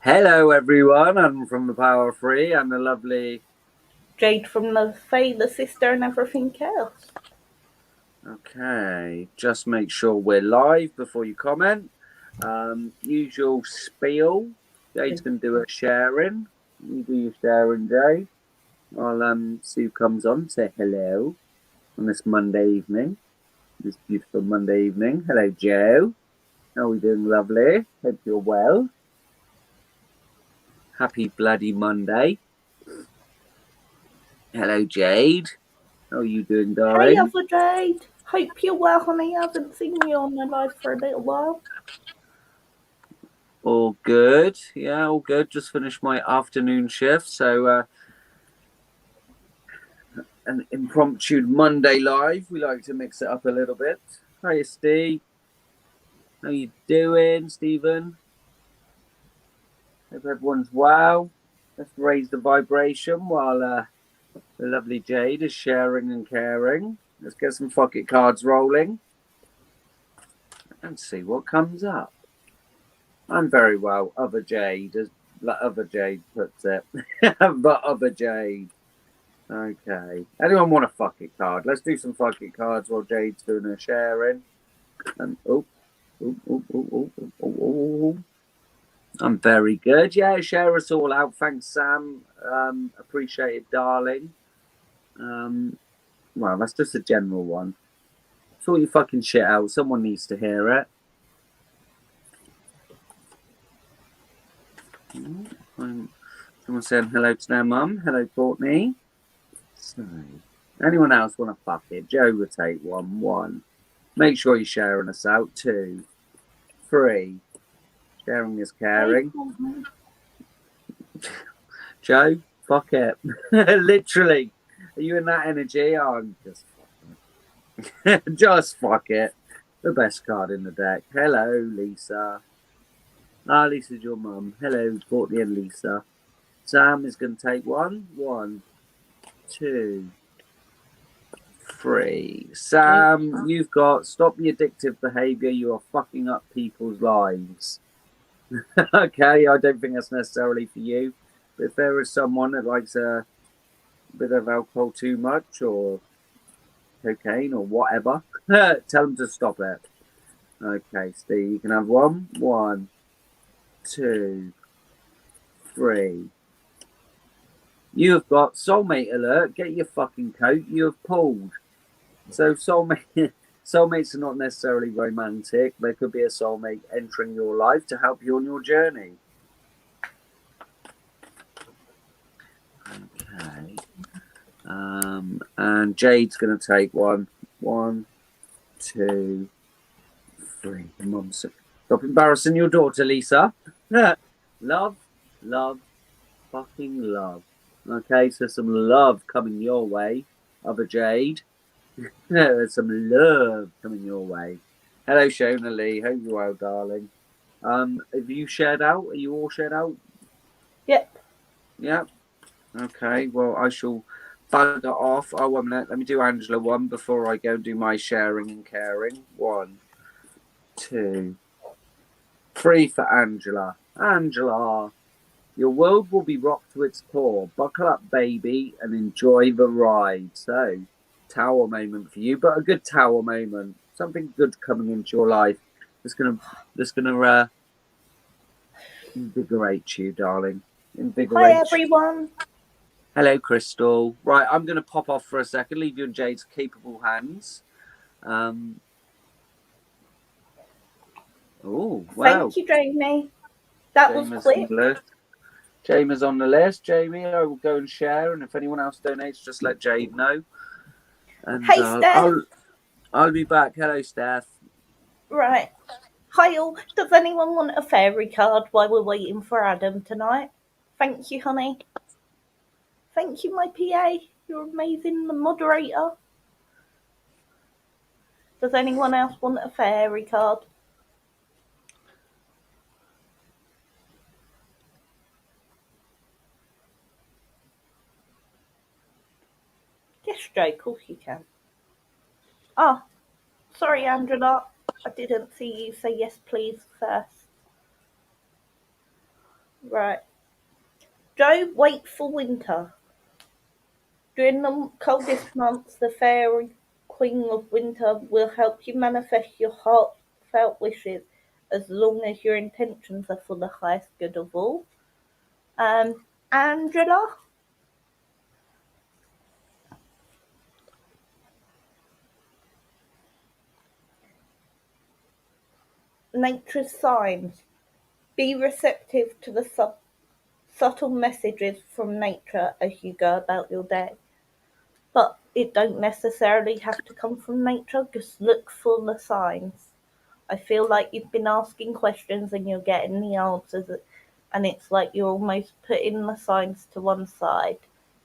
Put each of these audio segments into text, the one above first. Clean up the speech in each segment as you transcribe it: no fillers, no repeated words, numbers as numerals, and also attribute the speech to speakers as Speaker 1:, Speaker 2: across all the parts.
Speaker 1: Hello, everyone. I'm from the Power Free and the lovely
Speaker 2: Jade from the Fae, the sister, and everything else.
Speaker 1: Okay, just make sure we're live before you comment. Usual spiel. Jade's going to do a sharing. You do your sharing, Jade. I'll Sue comes on, say hello on this Monday evening. This beautiful Monday evening. Hello, Joe. How are we doing? Lovely. Hope you're well. Happy bloody Monday. Hello, Jade. How are you doing, darling?
Speaker 2: Hey, other Jade. Hope you're well, honey. I haven't seen you on the live for a little while.
Speaker 1: All good. Yeah, all good. Just finished my afternoon shift. So an impromptu Monday live. We like to mix it up a little bit. Hiya, Steve. How you doing, Stephen? Hope everyone's well. Let's raise the vibration while the lovely Jade is sharing and caring. Let's get some fuck it cards rolling and see what comes up. I'm very well, other Jade, as other Jade puts it. But other Jade. Okay. Anyone want a fuck it card? Let's do some fuck it cards while Jade's doing her sharing. And I'm very good. Yeah, share us all out. Thanks, Sam. Appreciate it, darling. Well, that's just a general one. Sort your fucking shit out. Someone needs to hear it. Someone saying hello to their mum. Hello, Courtney. So, anyone else want to fuck it? Joe would take one. 1. Make sure you're sharing us out. 2. 3. Sharing is caring. Joe, fuck it. Literally. Are you in that energy? Oh, I'm just fuck it. Just fuck it. The best card in the deck. Hello, Lisa. Lisa's your mum. Hello, Courtney and Lisa. Sam is going to take 1. 1, 2, 3. Sam, you've got stop the addictive behaviour. You are fucking up people's lives. Okay, I don't think that's necessarily for you. But if there is someone that likes a bit of alcohol too much or cocaine or whatever, tell them to stop it. Okay, Steve, you can have 1. 1, 2, 3. You have got soulmate alert. Get your fucking coat. You have pulled. So soulmates are not necessarily romantic. There could be a soulmate entering your life to help you on your journey. Okay. And Jade's going to take 1. 1, 2, 3. Mum, stop embarrassing your daughter, Lisa. Love, love, fucking love. Okay, so some love coming your way, other Jade. There's some love coming your way. Hello, Shona Lee. Hope you're well, darling. Have you shared out? Are you all shared out?
Speaker 2: Yep.
Speaker 1: Yep. Okay, well, I shall bugger off. Oh, 1 minute. Let me do Angela 1 before I go and do my sharing and caring. 1, 2, 3 for Angela. Angela, your world will be rocked to its core. Buckle up, baby, and enjoy the ride. So, tower moment for you, but a good tower moment. Something good coming into your life that's gonna invigorate you, darling. Invigorate.
Speaker 2: Hi, everyone.
Speaker 1: Hello, Crystal. Right, I'm going to pop off for a second, leave you in Jade's capable hands. Oh, wow.
Speaker 2: Thank you, Jamie. That was quick.
Speaker 1: Jamie's on the list. Jamie, I will go and share, and if anyone else donates, just let Jade know. And
Speaker 2: hey, Steph.
Speaker 1: I'll be back. Hello, Steph.
Speaker 2: Right. Hi, all. Does anyone want a fairy card while we're waiting for Adam tonight? Thank you, honey. Thank you, my PA. You're amazing, the moderator. Does anyone else want a fairy card? Yes, Joe, of course you can. Oh, sorry, Angela. I didn't see you say yes, please, first. Right. Joe, wait for winter. During the coldest months, the fairy queen of winter will help you manifest your heartfelt wishes as long as your intentions are for the highest good of all. Angela? Nature's signs. Be receptive to the subtle messages from nature as you go about your day. But it don't necessarily have to come from nature, just look for the signs. I feel like you've been asking questions and you're getting the answers, and it's like you're almost putting the signs to one side.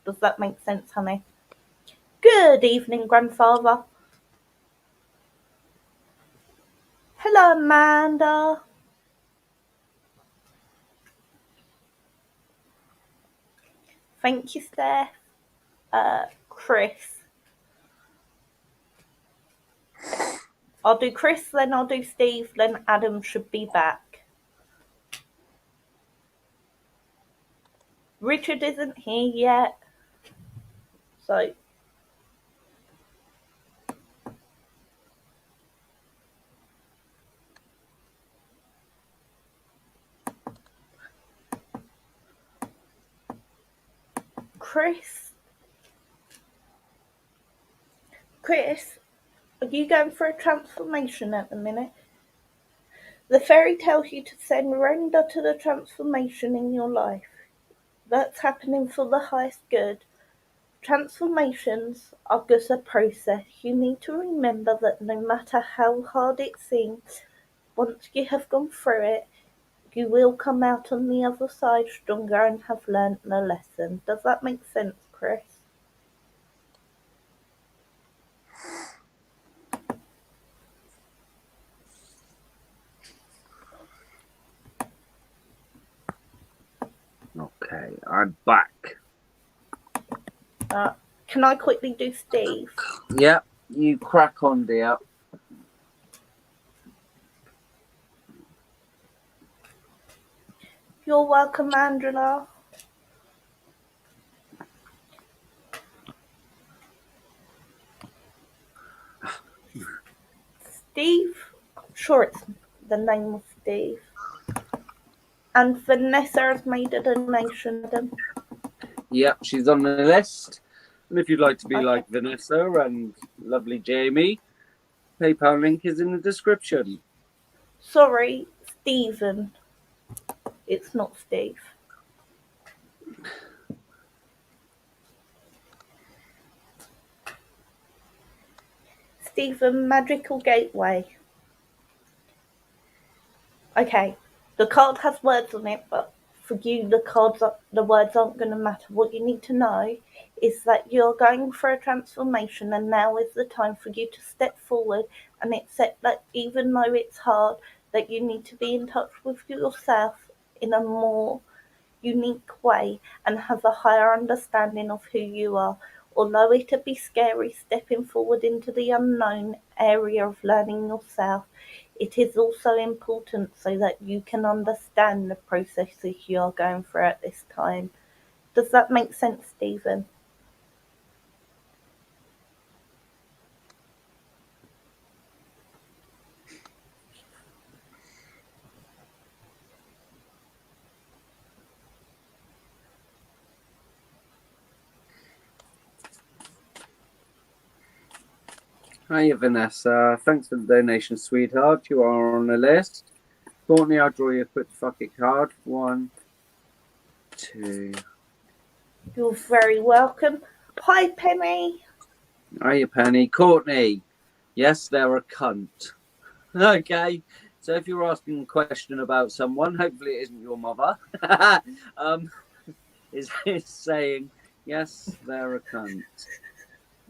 Speaker 2: Does that make sense, honey? Good evening, grandfather. Hello, Amanda. Thank you, Steph. Chris. I'll do Chris, then I'll do Steve, then Adam should be back. Richard isn't here yet, so Chris, are you going for a transformation at the minute? The fairy tells you to surrender to the transformation in your life. That's happening for the highest good. Transformations are just a process. You need to remember that no matter how hard it seems, once you have gone through it, you will come out on the other side stronger and have learnt the lesson. Does that make sense, Chris?
Speaker 1: Okay, I'm back.
Speaker 2: Can I quickly do Steve?
Speaker 1: Yep, you crack on, dear.
Speaker 2: You're welcome, Angela. Steve? Sure, it's the name of Steve. And Vanessa has made a donation.
Speaker 1: Yep, she's on the list. And if you'd like to be
Speaker 2: Okay.
Speaker 1: like Vanessa and lovely Jamie, PayPal link is in the description.
Speaker 2: Sorry, Stephen. It's not Steve. Stephen, Magical Gateway. Okay, the card has words on it, but for you, the words aren't going to matter. What you need to know is that you're going for a transformation, and now is the time for you to step forward and accept that even though it's hard, that you need to be in touch with yourself in a more unique way and have a higher understanding of who you are. Although it'd be scary stepping forward into the unknown area of learning yourself, it is also important so that you can understand the processes you are going through at this time. Does that make sense, Stephen?
Speaker 1: Hiya, Vanessa. Thanks for the donation, sweetheart. You are on the list. Courtney, I'll draw you a quick fucking card. 1, 2.
Speaker 2: You're very welcome. Hi, Penny.
Speaker 1: Hiya, Penny. Courtney. Yes, they're a cunt. Okay. So if you're asking a question about someone, hopefully it isn't your mother, is saying, yes, they're a cunt.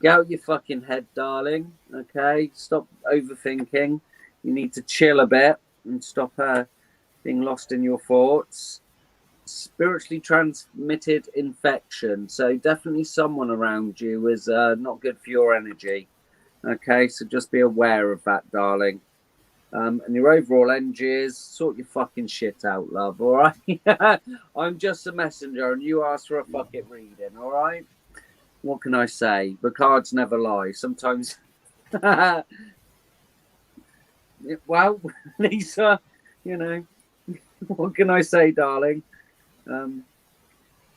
Speaker 1: Get out your fucking head, darling. Okay? Stop overthinking. You need to chill a bit and stop being lost in your thoughts. Spiritually transmitted infection. So definitely someone around you is not good for your energy. Okay? So just be aware of that, darling. And your overall end is sort your fucking shit out, love, all right? I'm just a messenger and you asked for a fuck it reading, all right? What can I say? The cards never lie. Sometimes. Well, Lisa, you know, what can I say, darling?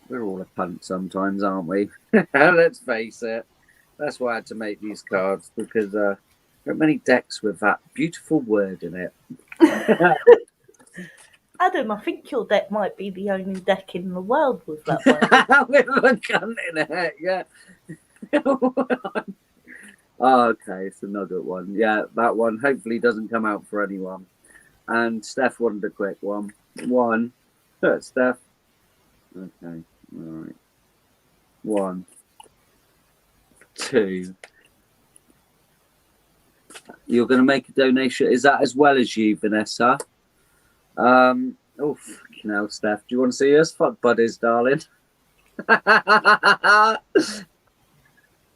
Speaker 1: We're all a punt sometimes, aren't we? Let's face it. That's why I had to make these cards, because there are many decks with that beautiful word in it.
Speaker 2: Adam, I think your deck might be the only deck in the world with that word.
Speaker 1: With a cunt in it, yeah. Oh, okay, it's a nugget one. Yeah, that one hopefully doesn't come out for anyone. And Steph wanted a quick one. One. Steph. Okay, all right. 1, 2. You're going to make a donation. Is that as well as you, Vanessa? Oh, fucking hell, Steph. Do you want to see us? Fuck buddies, darling.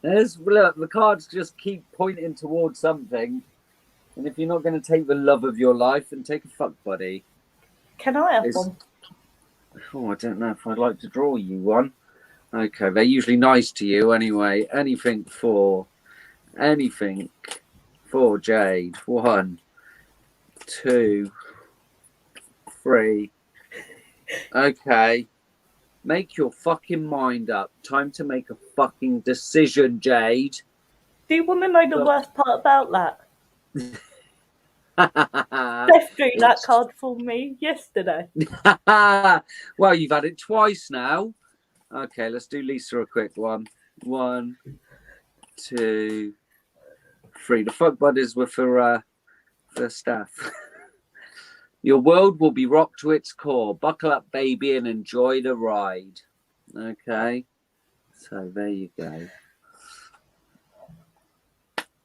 Speaker 1: Look, the cards just keep pointing towards something. And if you're not going to take the love of your life, then take a fuck buddy.
Speaker 2: Can I have one?
Speaker 1: Oh, I don't know if I'd like to draw you one. Okay, they're usually nice to you anyway. Anything for Jade. 1, 2, 3. Okay. Make your fucking mind up. Time to make a fucking decision, Jade.
Speaker 2: Do you want to know the worst part about that? Steph drew that card for me yesterday.
Speaker 1: Well, you've had it twice now. Okay, let's do Lisa a quick one. 1, 2, 3. The fuck buddies were for Steph. Your world will be rocked to its core. Buckle up, baby, and enjoy the ride. Okay, so there you go.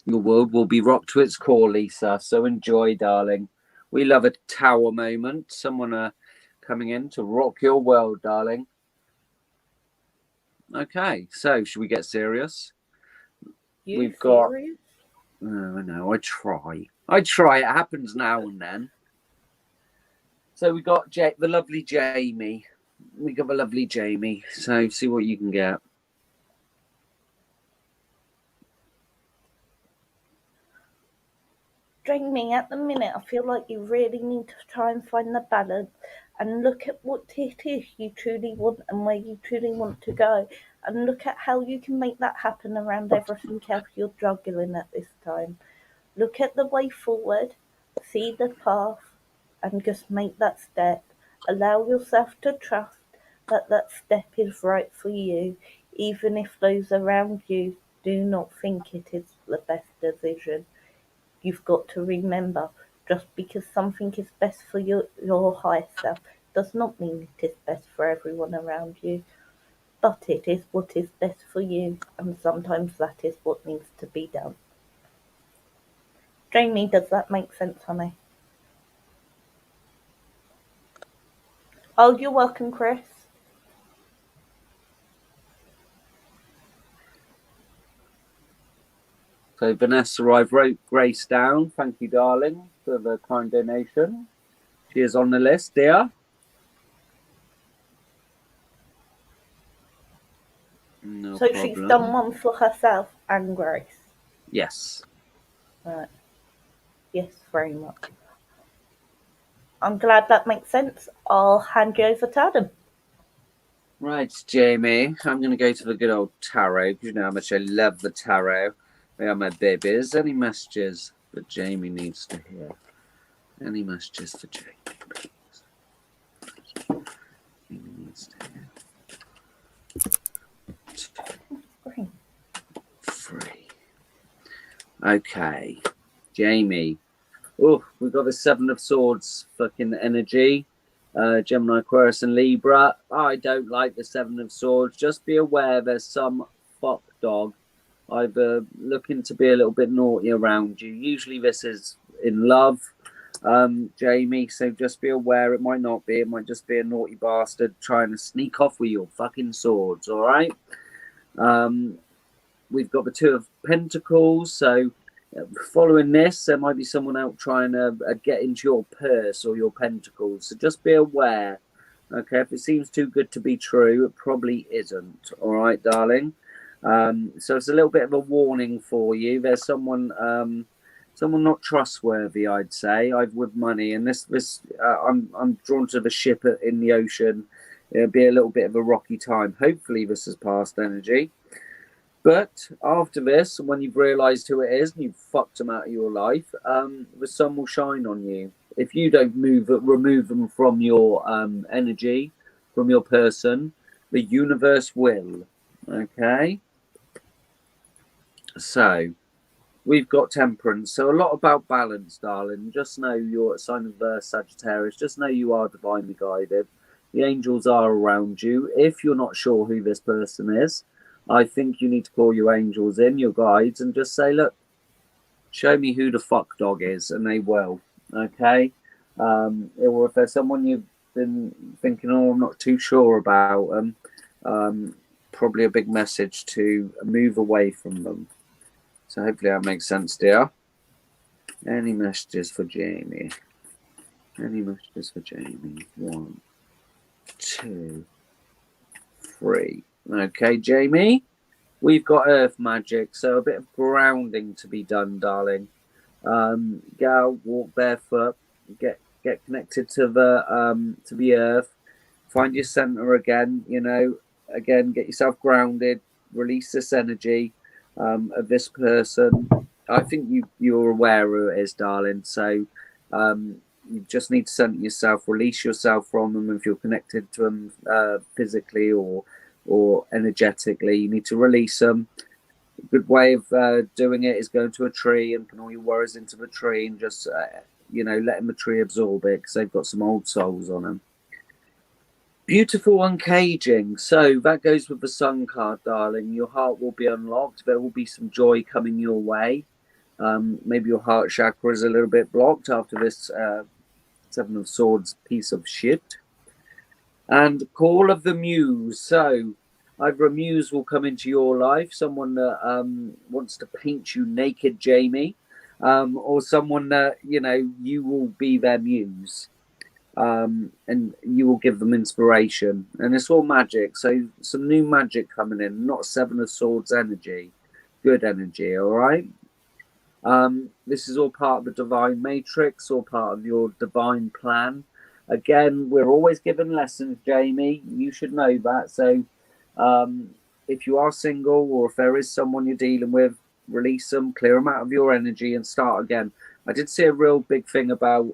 Speaker 1: Your world will be rocked to its core, Lisa. So enjoy, darling. We love a tower moment. Someone coming in to rock your world, darling. Okay, so should we get serious?
Speaker 2: We've got. Serious?
Speaker 1: Oh, I know. I try. It happens now and then. So we got the lovely Jamie. We got the lovely Jamie. So see what you can get.
Speaker 2: Jamie, at the minute, I feel like you really need to try and find the balance and look at what it is you truly want and where you truly want to go, and look at how you can make that happen around everything else you're juggling at this time. Look at the way forward, see the path, and just make that step. Allow yourself to trust that that step is right for you, even if those around you do not think it is the best decision. You've got to remember, just because something is best for your higher self does not mean it is best for everyone around you. But it is what is best for you, and sometimes that is what needs to be done. Jamie, does that make sense, honey? Oh, you're welcome, Chris.
Speaker 1: So Vanessa, I've wrote Grace down. Thank you, darling, for the kind donation. She is on the list, dear. No
Speaker 2: so
Speaker 1: problem.
Speaker 2: She's done one for herself and Grace.
Speaker 1: Yes.
Speaker 2: Right. Yes, very much. I'm glad that makes sense. I'll hand you over to Adam.
Speaker 1: Right, Jamie. I'm going to go to the good old tarot, because you know how much I love the tarot. They are my babies. Any messages that Jamie needs to hear? Any messages for Jamie, please? Jamie needs to hear. 2, 3. Okay. Jamie. Oh, we've got the 7 of Swords fucking energy. Gemini, Aquarius, and Libra. I don't like the 7 of Swords. Just be aware there's some fuck dog either looking to be a little bit naughty around you. Usually this is in love, Jamie, so just be aware. It might not be. It might just be a naughty bastard trying to sneak off with your fucking swords, all right? We've got the 2 of Pentacles, so following this, there might be someone out trying to get into your purse or your pentacles. So just be aware. Okay, if it seems too good to be true, it probably isn't. All right, darling. So it's a little bit of a warning for you. There's someone not trustworthy, I'd say. I've with money, and I'm drawn to the ship in the ocean. It'll be a little bit of a rocky time. Hopefully, this is past energy. But after this, when you've realised who it is and you've fucked them out of your life, the sun will shine on you. If you don't remove them from your energy, from your person, the universe will. Okay? So, we've got temperance. So a lot about balance, darling. Just know you're a sign of Sagittarius. Just know you are divinely guided. The angels are around you. If you're not sure who this person is, I think you need to call your angels in, your guides, and just say, look, show me who the fuck dog is, and they will. Okay? Or if there's someone you've been thinking, oh, I'm not too sure about, probably a big message to move away from them. So hopefully that makes sense, dear. Any messages for Jamie? Any messages for Jamie? 1, 2, 3. Okay, Jamie, we've got earth magic, so a bit of grounding to be done, darling. Go out, walk barefoot, get connected to the earth, find your center again. Again, get yourself grounded, release this energy of this person. I think you're aware who it is, darling. So you just need to center yourself, release yourself from them. If you're connected to them physically or energetically, you need to release them. A good way of doing it is going to a tree and put all your worries into the tree and just letting the tree absorb it, because they've got some old souls on them. Beautiful uncaging. So that goes with the sun card, darling. Your heart will be unlocked. There will be some joy coming your way. Maybe your heart chakra is a little bit blocked after this Seven of Swords piece of shit. And call of the muse. So either a muse will come into your life, someone that wants to paint you naked, Jamie, or someone that, you will be their muse. And you will give them inspiration. And it's all magic. So some new magic coming in, not Seven of Swords energy. Good energy, all right? This is all part of the divine matrix, all part of your divine plan. Again, we're always given lessons, Jamie. You should know that. So if you are single, or if there is someone you're dealing with, release them, clear them out of your energy, and start again. I did see a real big thing about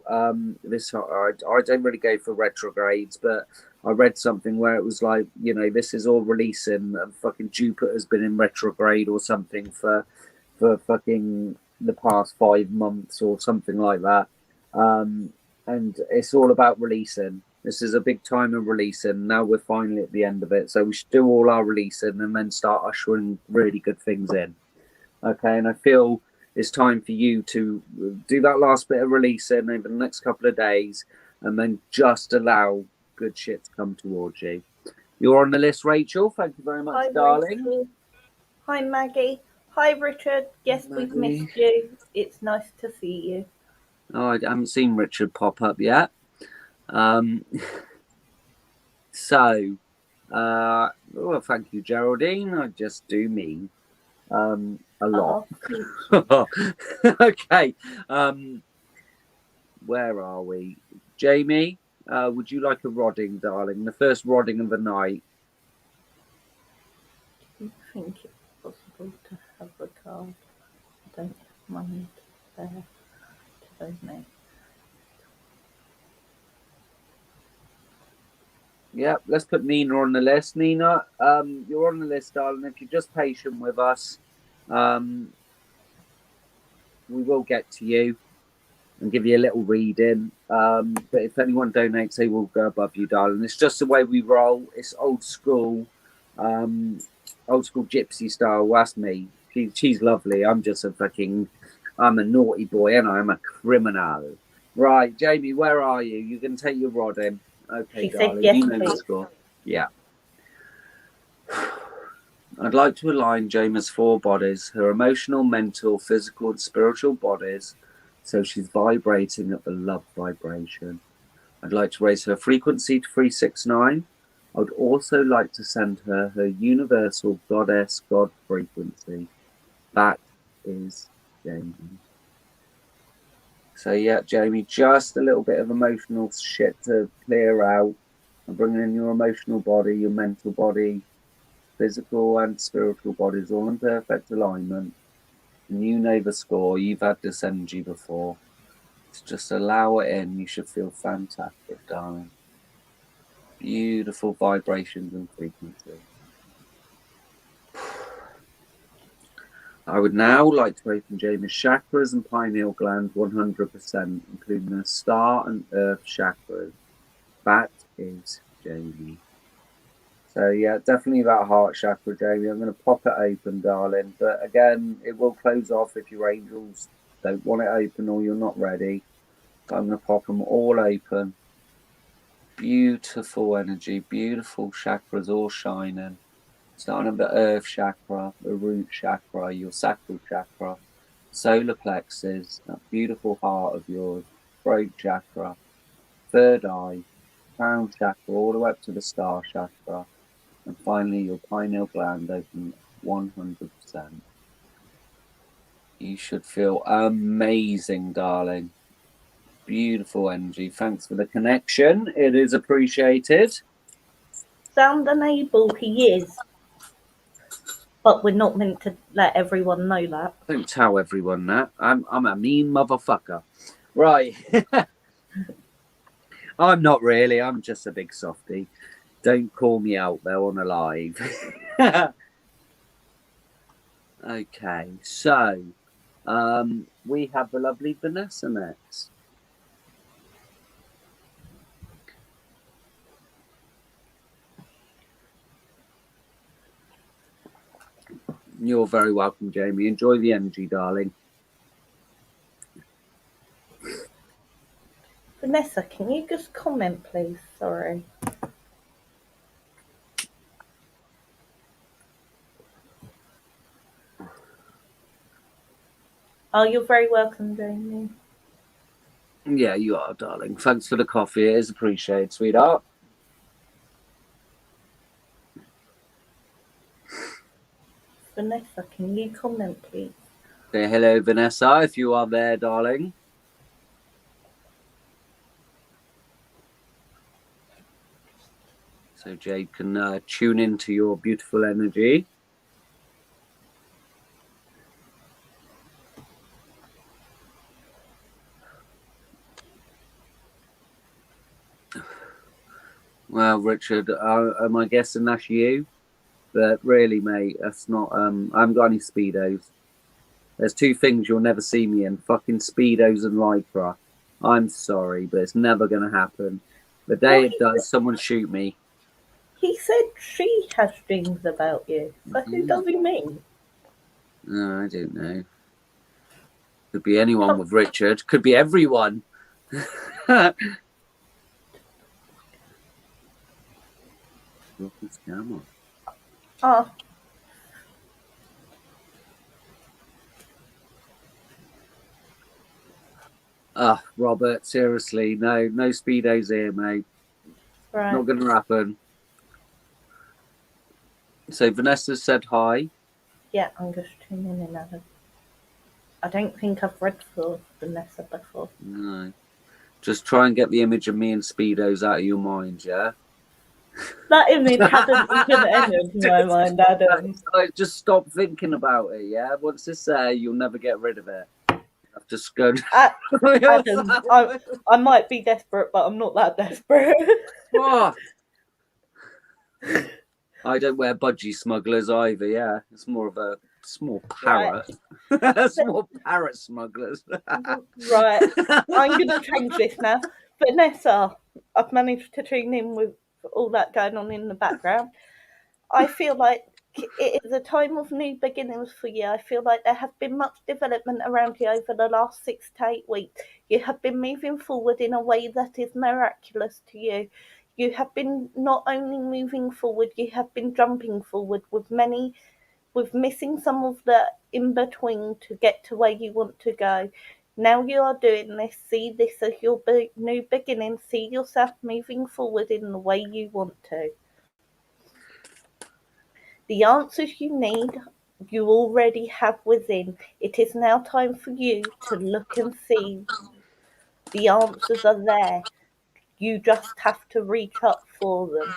Speaker 1: this. I don't really go for retrogrades, but I read something where it was like, this is all releasing. Fucking Jupiter's been in retrograde or something for fucking the past 5 months or something like that. And it's all about releasing. This is a big time of releasing. Now we're finally at the end of it. So we should do all our releasing and then start ushering really good things in. Okay, and I feel it's time for you to do that last bit of releasing over the next couple of days, and then just allow good shit to come towards you. You're on the list, Rachel. Thank you very much,
Speaker 2: Hi,
Speaker 1: darling.
Speaker 2: Rachel. Hi, Maggie. Hi, Richard. Yes,
Speaker 1: Maggie.
Speaker 2: we've missed you. It's nice to see you.
Speaker 1: Oh, I haven't seen Richard pop up yet. Well, thank you, Geraldine. I just do mean a lot. Okay. Where are we? Jamie, would you like a rodding, darling? The first rodding of the night.
Speaker 2: Do you think it's possible to have a card? I don't have money to donate.
Speaker 1: Yeah, let's put Nina on the list. Nina, you're on the list, darling. If you're just patient with us, we will get to you and give you a little reading. But if anyone donates, they will go above you, darling. It's just the way we roll. It's old school gypsy style. That's me. She's lovely. I'm just I'm a naughty boy, and I'm a criminal. Right, Jamie, where are you? You can take your rod in. Okay,
Speaker 2: She
Speaker 1: darling.
Speaker 2: said yes,
Speaker 1: You know the
Speaker 2: please.
Speaker 1: score. Yeah. I'd like to align Jama's 4 bodies, her emotional, mental, physical, and spiritual bodies, so she's vibrating at the love vibration. I'd like to raise her frequency to 369. I would also like to send her her universal goddess God frequency. That is Jamie. So yeah, Jamie, just a little bit of emotional shit to clear out. I'm bringing in your emotional body, your mental body, physical and spiritual bodies all in perfect alignment. And you know the score. You've had this energy before. So just allow it in. You should feel fantastic, darling. Beautiful vibrations and frequency. I would now like to open Jamie's chakras and pineal gland 100%, including the star and earth chakras. That is Jamie. So yeah, definitely that heart chakra, Jamie. I'm going to pop it open, darling. But again, it will close off if your angels don't want it open or you're not ready. But I'm going to pop them all open. Beautiful energy, beautiful chakras all shining. Starting at the earth chakra, the root chakra, your sacral chakra, solar plexus, that beautiful heart of yours, throat chakra, third eye, crown chakra, all the way up to the star chakra. And finally, your pineal gland open 100%. You should feel amazing, darling. Beautiful energy. Thanks for the connection. It is appreciated.
Speaker 2: Sound unable, he is. But we're not meant to let everyone know that.
Speaker 1: Don't tell everyone that. I'm a mean motherfucker. Right. I'm not really. I'm just a big softie. Don't call me out though on a live. Okay, so we have the lovely Vanessa next. You're very welcome, Jamie. Enjoy the energy, darling.
Speaker 2: Vanessa, can you just comment, please? Sorry. Oh, you're very welcome, Jamie.
Speaker 1: Yeah, you are, darling. Thanks for the coffee. It is appreciated, sweetheart.
Speaker 2: Vanessa, can you comment, please?
Speaker 1: Say hello, Vanessa, if you are there, darling. So Jade can tune into your beautiful energy. Well, Richard, am I guessing that's you? But really, mate, that's not. I haven't got any speedos. There's 2 things you'll never see me in: fucking speedos and lycra. I'm sorry, but it's never gonna happen. The day it does, someone shoot me.
Speaker 2: He said she has dreams about you. So who does he mean?
Speaker 1: No, I don't know. Could be anyone with Richard. Could be everyone. Look at this camera.
Speaker 2: Oh.
Speaker 1: Robert, seriously, no speedos here, mate.
Speaker 2: Right.
Speaker 1: Not gonna happen. So Vanessa said hi.
Speaker 2: Yeah, I'm just tuning in, Adam. I don't think I've read for Vanessa before.
Speaker 1: No. Just try and get the image of me and speedos out of your mind, yeah?
Speaker 2: That image hasn't even entered my mind, Adam.
Speaker 1: Just stop thinking about it, yeah? Once it's there, you'll never get rid of it. I've just go.
Speaker 2: Adam, I might be desperate, but I'm not that desperate.
Speaker 1: What? I don't wear budgie smugglers either, yeah. It's more of a small parrot. Right. Small parrot smugglers.
Speaker 2: Right. I'm going to change this now. Vanessa, I've managed to tune in with all that going on in the background. I feel like it is a time of new beginnings for you. I feel like there has been much development around you over the last 6 to 8 weeks. You have been moving forward in a way that is miraculous to you. You have been not only moving forward, you have been jumping forward with missing some of the in between to get to where you want to go. Now you are doing this. See this as your new beginning. See yourself moving forward in the way you want to. The answers you need, you already have within. It is now time for you to look and see. The answers are there. You just have to reach up for them.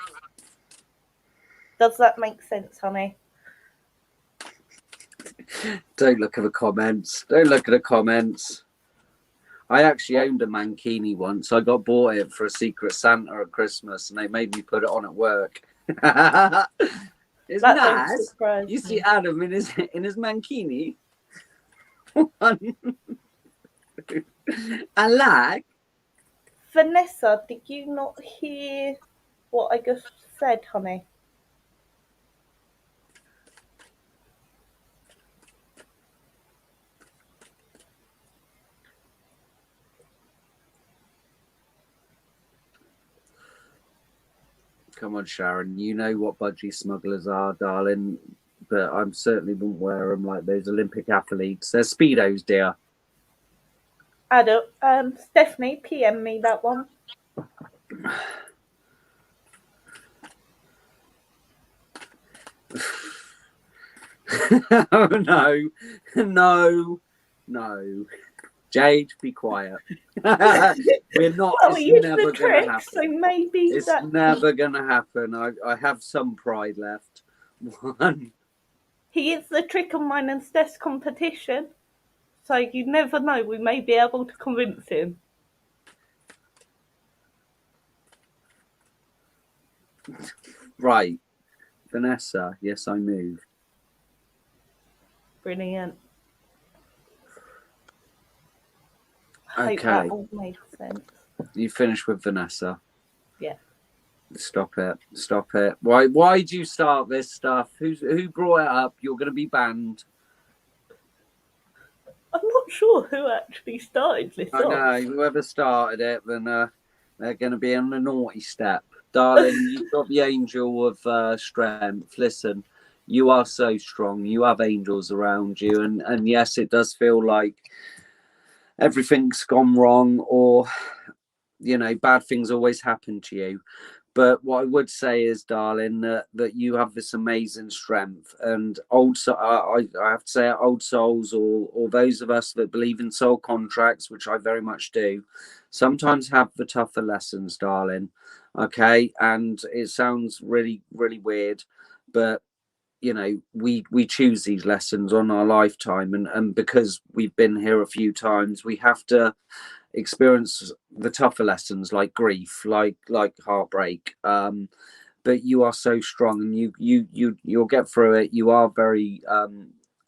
Speaker 2: Does that make sense, honey?
Speaker 1: Don't look at the comments. Don't look at the comments. I actually owned a mankini once. I got bought it for a Secret Santa at Christmas, and they made me put it on at work. It's
Speaker 2: That
Speaker 1: nice.
Speaker 2: surprise
Speaker 1: You
Speaker 2: me.
Speaker 1: see Adam in his mankini. I like.
Speaker 2: Vanessa, did you not hear what I just said, honey?
Speaker 1: Come on, Sharon. You know what budgie smugglers are, darling. But I certainly wouldn't wear them like those Olympic athletes. They're Speedos, dear.
Speaker 2: Adam, Stephanie, PM me that one.
Speaker 1: Oh, no. Jade, be quiet. We're not.
Speaker 2: Well,
Speaker 1: It's
Speaker 2: here's
Speaker 1: never
Speaker 2: the
Speaker 1: going to
Speaker 2: trick,
Speaker 1: happen.
Speaker 2: so maybe
Speaker 1: It's
Speaker 2: that
Speaker 1: never going to happen. I have some pride left. One.
Speaker 2: he is the trick on mine and Steph's competition. So you never know, we may be able to convince him.
Speaker 1: Right. Vanessa, yes, I moved.
Speaker 2: Brilliant.
Speaker 1: Okay.
Speaker 2: I hope that all made sense.
Speaker 1: You finished with Vanessa?
Speaker 2: Yeah.
Speaker 1: Stop it. Why do you start this stuff? Who brought it up? You're going to be banned.
Speaker 2: I'm not sure who actually started this
Speaker 1: I know. Whoever started it, then they're going to be on the naughty step. Darling, you've got the angel of strength. Listen, you are so strong. You have angels around you. And yes, it does feel like everything's gone wrong, or, you know, bad things always happen to you. But what I would say is, darling, that you have this amazing strength. And I have to say, old souls, or those of us that believe in soul contracts, which I very much do, sometimes have the tougher lessons, darling. Okay, and it sounds really, really weird, but you know, we choose these lessons on our lifetime, and because we've been here a few times, we have to experience the tougher lessons, like grief, like heartbreak. But you are so strong, and you'll get through it. You are very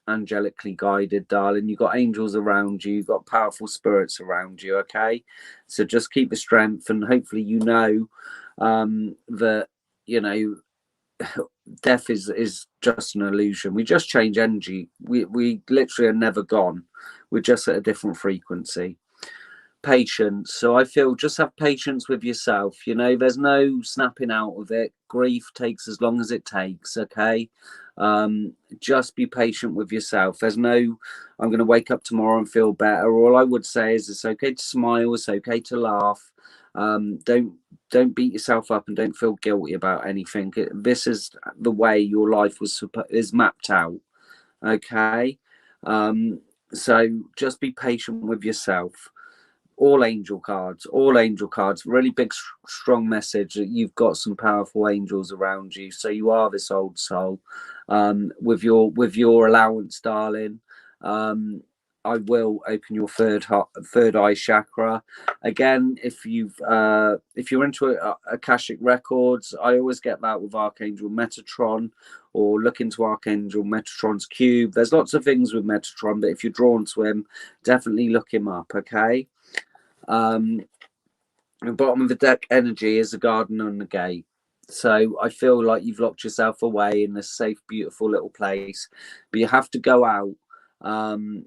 Speaker 1: angelically guided, darling. You've got angels around you. You've got powerful spirits around you. Okay, so just keep the strength, and hopefully you know that, you know, death is just an illusion. We just change energy. We literally are never gone. We're just at a different frequency. Patience. So I feel, just have patience with yourself. You know, there's no snapping out of it. Grief takes as long as it takes. Okay, just be patient with yourself. There's no, I'm going to wake up tomorrow and feel better. All I would say is, it's okay to smile. It's okay to laugh. Don't beat yourself up, and don't feel guilty about anything. This is the way your life is mapped out. Okay, so just be patient with yourself. All angel cards, really big strong message that you've got some powerful angels around you. So you are this old soul, with your allowance, darling. I will open your third eye chakra again. If you're into Akashic records, I always get that with Archangel Metatron, or look into Archangel Metatron's cube. There's lots of things with Metatron, but if you're drawn to him, definitely look him up. Okay. The bottom of the deck energy is a garden and a gate. So I feel like you've locked yourself away in this safe, beautiful little place, but you have to go out.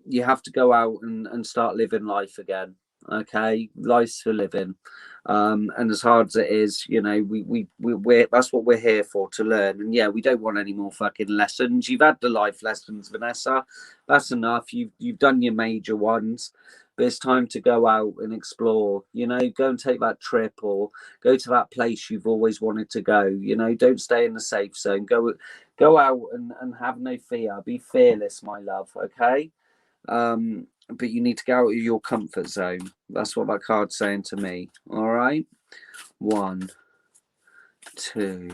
Speaker 1: You have to go out and start living life again. Okay, life's for living. And as hard as it is, you know, we're that's what we're here for, to learn. And yeah, we don't want any more fucking lessons. You've had the life lessons, Vanessa. That's enough. You've done your major ones, but it's time to go out and explore. You know, go and take that trip, or go to that place you've always wanted to go. You know, don't stay in the safe zone. Go out and have no fear. Be fearless, my love. Okay. But you need to get out of your comfort zone. That's what that card's saying to me. All right. 1, 2,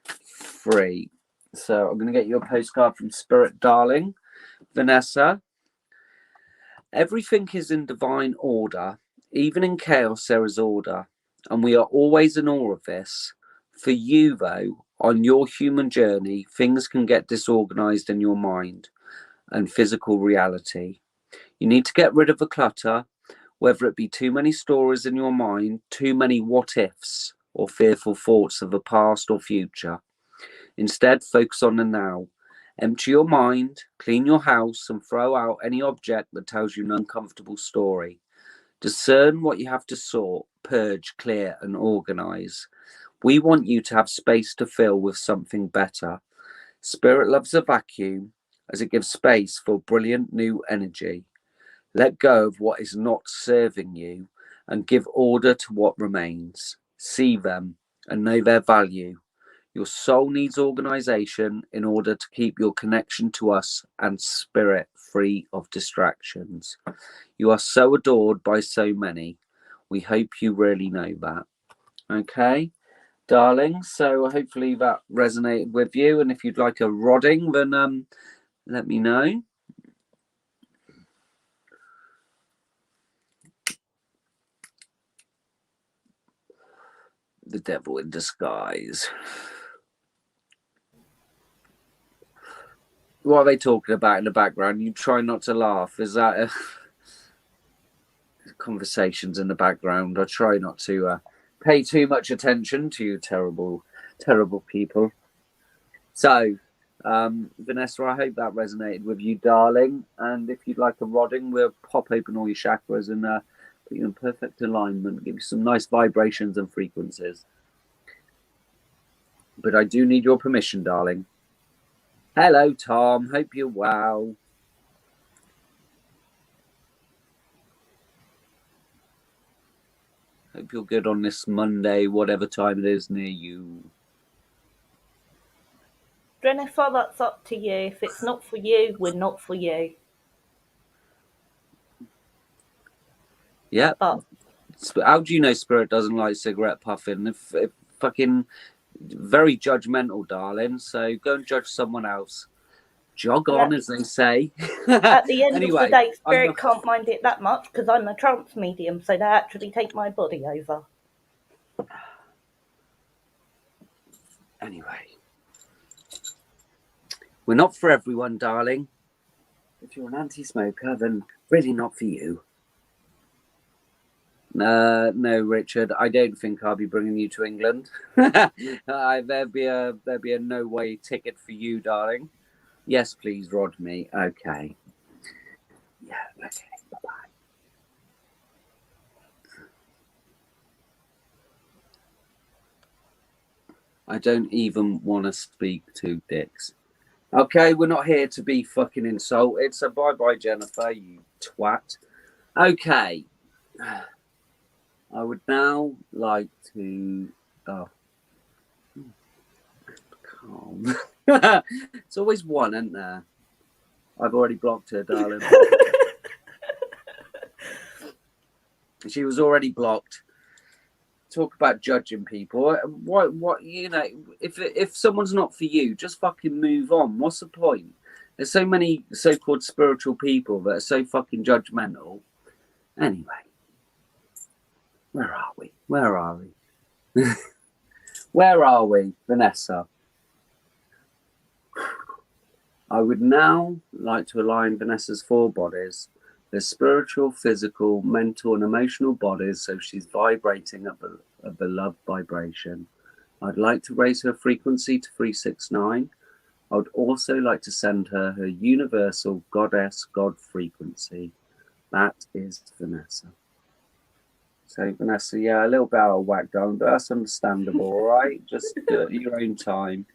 Speaker 1: 3. So I'm going to get you a postcard from Spirit, darling. Vanessa, everything is in divine order. Even in chaos, there is order. And we are always in awe of this. For you, though, on your human journey, things can get disorganized in your mind and physical reality. You need to get rid of the clutter, whether it be too many stories in your mind, too many what ifs, or fearful thoughts of the past or future. Instead, focus on the now. Empty your mind, clean your house, and throw out any object that tells you an uncomfortable story. Discern what you have to sort, purge, clear, and organize. We want you to have space to fill with something better. Spirit loves a vacuum, as it gives space for brilliant new energy. Let go of what is not serving you and give order to what remains. See them and know their value. Your soul needs organization in order to keep your connection to us and spirit free of distractions. You are so adored by so many. We hope you really know that. Okay, darling. So hopefully that resonated with you. And if you'd like a rodding, then let me know. The devil in disguise. What are they talking about in the background? You try not to laugh. Is that conversations in the background? I try not to pay too much attention to you terrible, terrible people. So, Vanessa, I hope that resonated with you, darling. And if you'd like a rodding, we'll pop open all your chakras and put you in perfect alignment, give you some nice vibrations and frequencies. But I do need your permission, darling. Hello, Tom. Hope you're well. Hope you're good on this Monday, whatever time it is near you.
Speaker 2: Jennifer, that's up to you. If it's not for you, we're not for you.
Speaker 1: Yeah.
Speaker 2: But
Speaker 1: how do you know Spirit doesn't like cigarette puffing? If fucking very judgmental, darling. So go and judge someone else. Jog on, as they say.
Speaker 2: At the end
Speaker 1: Anyway,
Speaker 2: of the day, Spirit can't mind it that much because I'm a trance medium, so they actually take my body over.
Speaker 1: Anyway, we're not for everyone, darling. If you're an anti-smoker, then really not for you. No, Richard, I don't think I'll be bringing you to England. There'd be a no-way ticket for you, darling. Yes, please, rod me. Okay. Yeah, okay. Bye-bye. I don't even want to speak to dicks. Okay, we're not here to be fucking insulted, so bye-bye, Jennifer, you twat. Okay. I would now like to... Oh. Calm. It's always one, isn't there? I've already blocked her, darling. She was already blocked. Talk about judging people. What you know, if someone's not for you, just fucking move on. What's the point? There's so many so-called spiritual people that are so fucking judgmental. Anyway, where are we? Where are we? Where are we, Vanessa? I would now like to align Vanessa's 4 bodies, the spiritual, physical, mental, and emotional bodies, so she's vibrating at a beloved vibration. I'd like to raise her frequency to 369. I would also like to send her universal goddess God frequency. That is Vanessa. So, Vanessa, yeah, a little bit out of whack, darling, but that's understandable, all right? Just do it at your own time.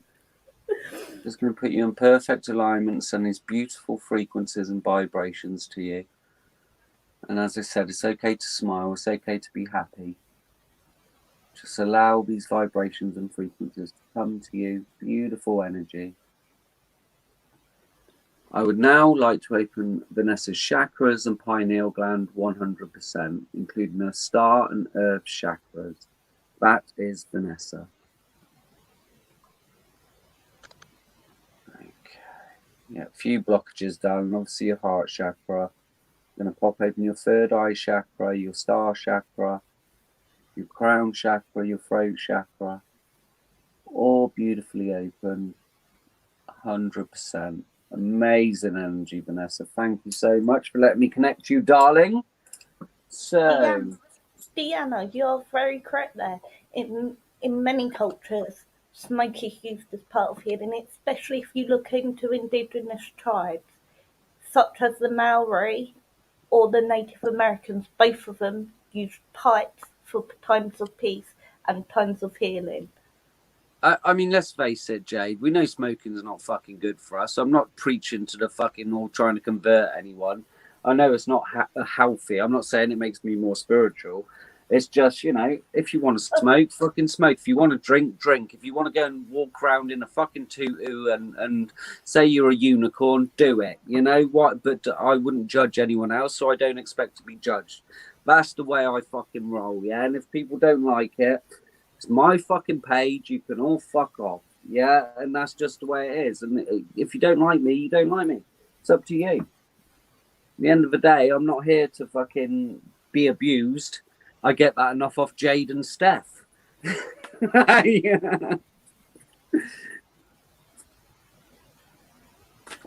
Speaker 1: Just going to put you in perfect alignment, send these beautiful frequencies and vibrations to you. And as I said, it's okay to smile. It's okay to be happy. Just allow these vibrations and frequencies to come to you. Beautiful energy. I would now like to open Vanessa's chakras and pineal gland 100%, including her star and earth chakras. That is Vanessa. Okay. Yeah, a few blockages down. Obviously your heart chakra. I'm going to pop open your third eye chakra, your star chakra, your crown chakra, your throat chakra. All beautifully open. 100%. Amazing energy, Vanessa. Thank you so much for letting me connect you, darling. So,
Speaker 2: Deanna, you're very correct there. In many cultures, smoke is used as part of healing, especially if you look into indigenous tribes, such as the Maori or the Native Americans. Both of them use pipes for times of peace and times of healing.
Speaker 1: I mean, let's face it, Jade. We know smoking's not fucking good for us. I'm not preaching to the fucking or trying to convert anyone. I know it's not healthy. I'm not saying it makes me more spiritual. It's just, you know, if you want to smoke, fucking smoke. If you want to drink, drink. If you want to go and walk around in a fucking tutu and say you're a unicorn, do it. You know what? But I wouldn't judge anyone else, so I don't expect to be judged. That's the way I fucking roll, yeah? And if people don't like it, it's my fucking page. You can all fuck off. Yeah, and that's just the way it is. And if you don't like me, you don't like me. It's up to you. At the end of the day, I'm not here to fucking be abused. I get that enough off Jade and Steph. Yeah.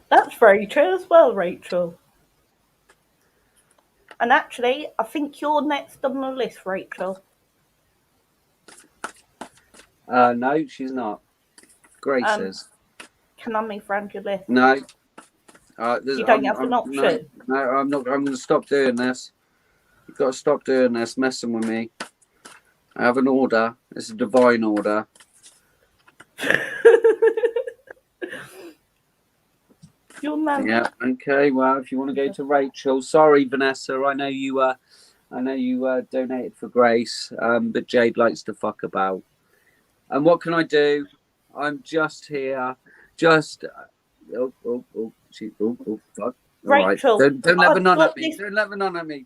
Speaker 2: That's very true as well, Rachel. And actually, I think you're next on the list, Rachel.
Speaker 1: No, she's not. Grace is.
Speaker 2: Can I move round your list?
Speaker 1: No.
Speaker 2: You don't have an option.
Speaker 1: No, I'm not. I'm going to stop doing this. You've got to stop doing this, messing with me. I have an order. It's a divine order.
Speaker 2: Your man.
Speaker 1: Yeah. Okay. Well, if you want to go to Rachel, sorry, Vanessa. I know you. Donated for Grace, but Jade likes to fuck about. And what can I do? I'm just here. Just. Oh, fuck.
Speaker 2: Rachel,
Speaker 1: right. Don't let none at me. Don't let none at me.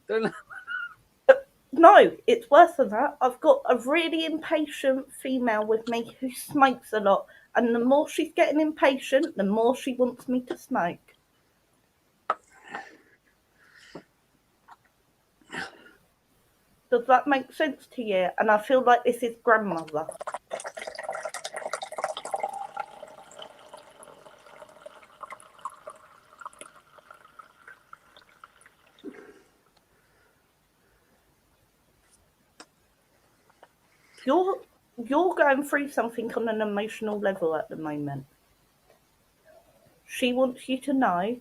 Speaker 2: No, it's worse than that. I've got a really impatient female with me who smokes a lot, and the more she's getting impatient, the more she wants me to smoke. Does that make sense to you? And I feel like this is grandmother. You're going through something on an emotional level at the moment. She wants you to know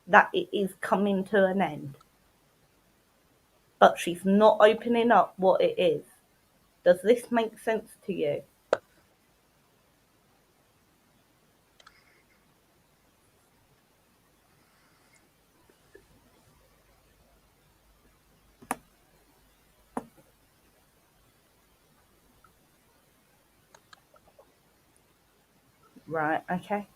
Speaker 2: that it is coming to an end. But she's not opening up what it is. Does this make sense to you? Right, okay.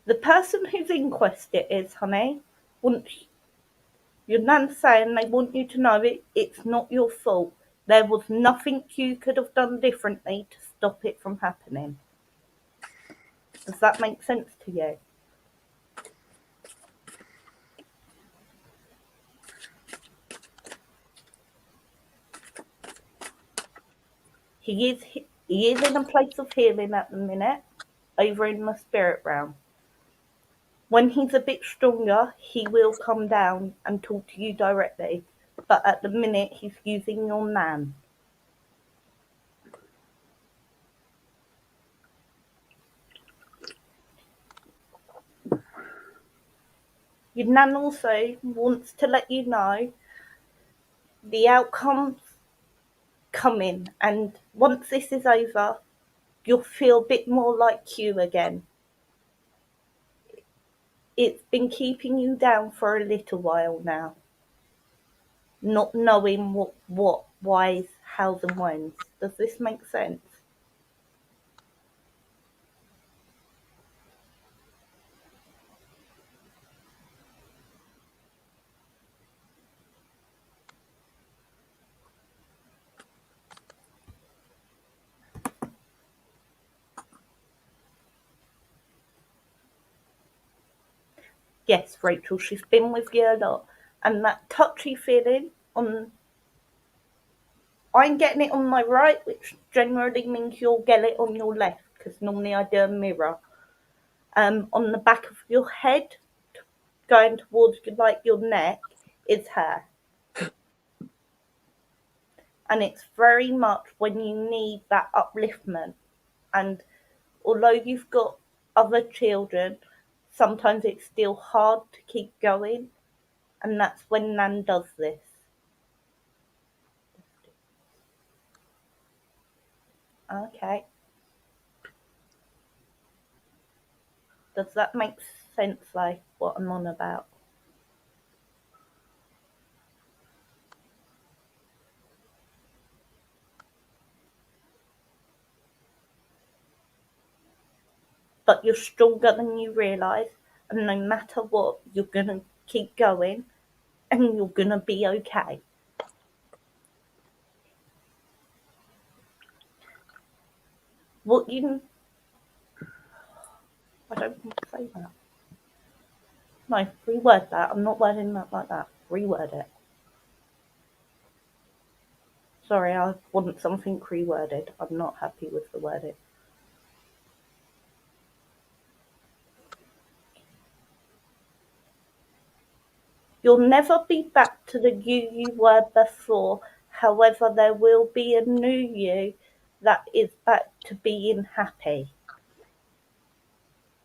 Speaker 2: The person whose inquest it is, honey, your nan's saying they want you to know it's not your fault. There was nothing you could have done differently to stop it from happening. Does that make sense to you? He is in a place of healing at the minute, over in the spirit realm. When he's a bit stronger, he will come down and talk to you directly. But at the minute, he's using your nan. Your nan also wants to let you know the outcome's coming, and once this is over, you'll feel a bit more like you again. It's been keeping you down for a little while now, not knowing what, whys, hows, and whens. Does this make sense? Yes, Rachel, she's been with you a lot, and that touchy feeling on, I'm getting it on my right, which generally means you'll get it on your left, because normally I do a mirror. On the back of your head, going towards like your neck, is her. And it's very much when you need that upliftment. And although you've got other children, sometimes it's still hard to keep going. And that's when Nan does this. Okay. Does that make sense, like what I'm on about? But you're stronger than you realise, and no matter what, you're gonna keep going, and you're gonna be okay. What you... I don't want to say that. No, reword that. I'm not wording that like that. Reword it. Sorry, I want something reworded. I'm not happy with the wording. You'll never be back to the you were before. However, there will be a new you that is back to being happy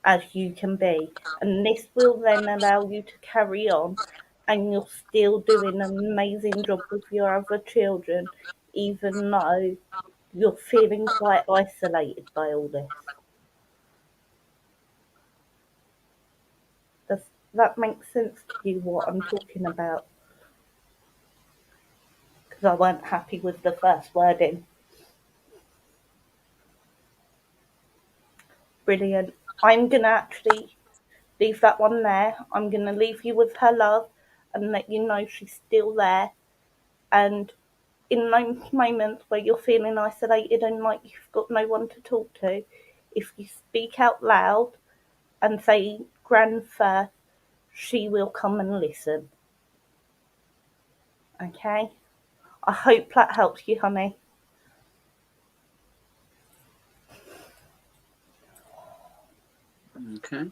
Speaker 2: as you can be. And this will then allow you to carry on, and you're still doing an amazing job with your other children, even though you're feeling quite isolated by all this. Does that make sense to you, what I'm talking about? Because I weren't happy with the first wording. Brilliant. I'm going to actually leave that one there. I'm going to leave you with her love and let you know she's still there. And in those moments where you're feeling isolated and like you've got no one to talk to, if you speak out loud and say Gran first, she will come and listen. Okay? I hope that helps you, honey.
Speaker 1: Okay.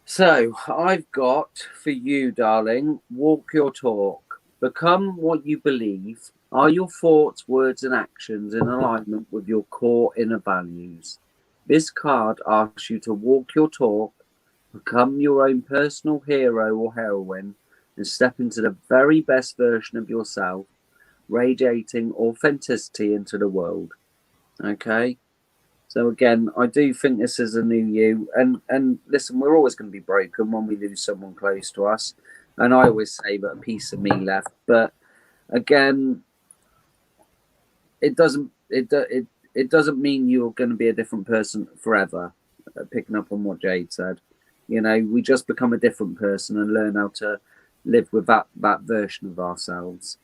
Speaker 1: So I've got for you, darling, walk your talk. Become what you believe. Are your thoughts, words, and actions in alignment with your core inner values? This card asks you to walk your talk, become your own personal hero or heroine, and step into the very best version of yourself, radiating authenticity into the world. Okay? So again, I do think this is a new you, and listen, we're always going to be broken when we lose someone close to us, and I always say that a piece of me left. But again, it doesn't mean you're going to be a different person forever. Picking up on what Jade said, we just become a different person and learn how to live with that version of ourselves.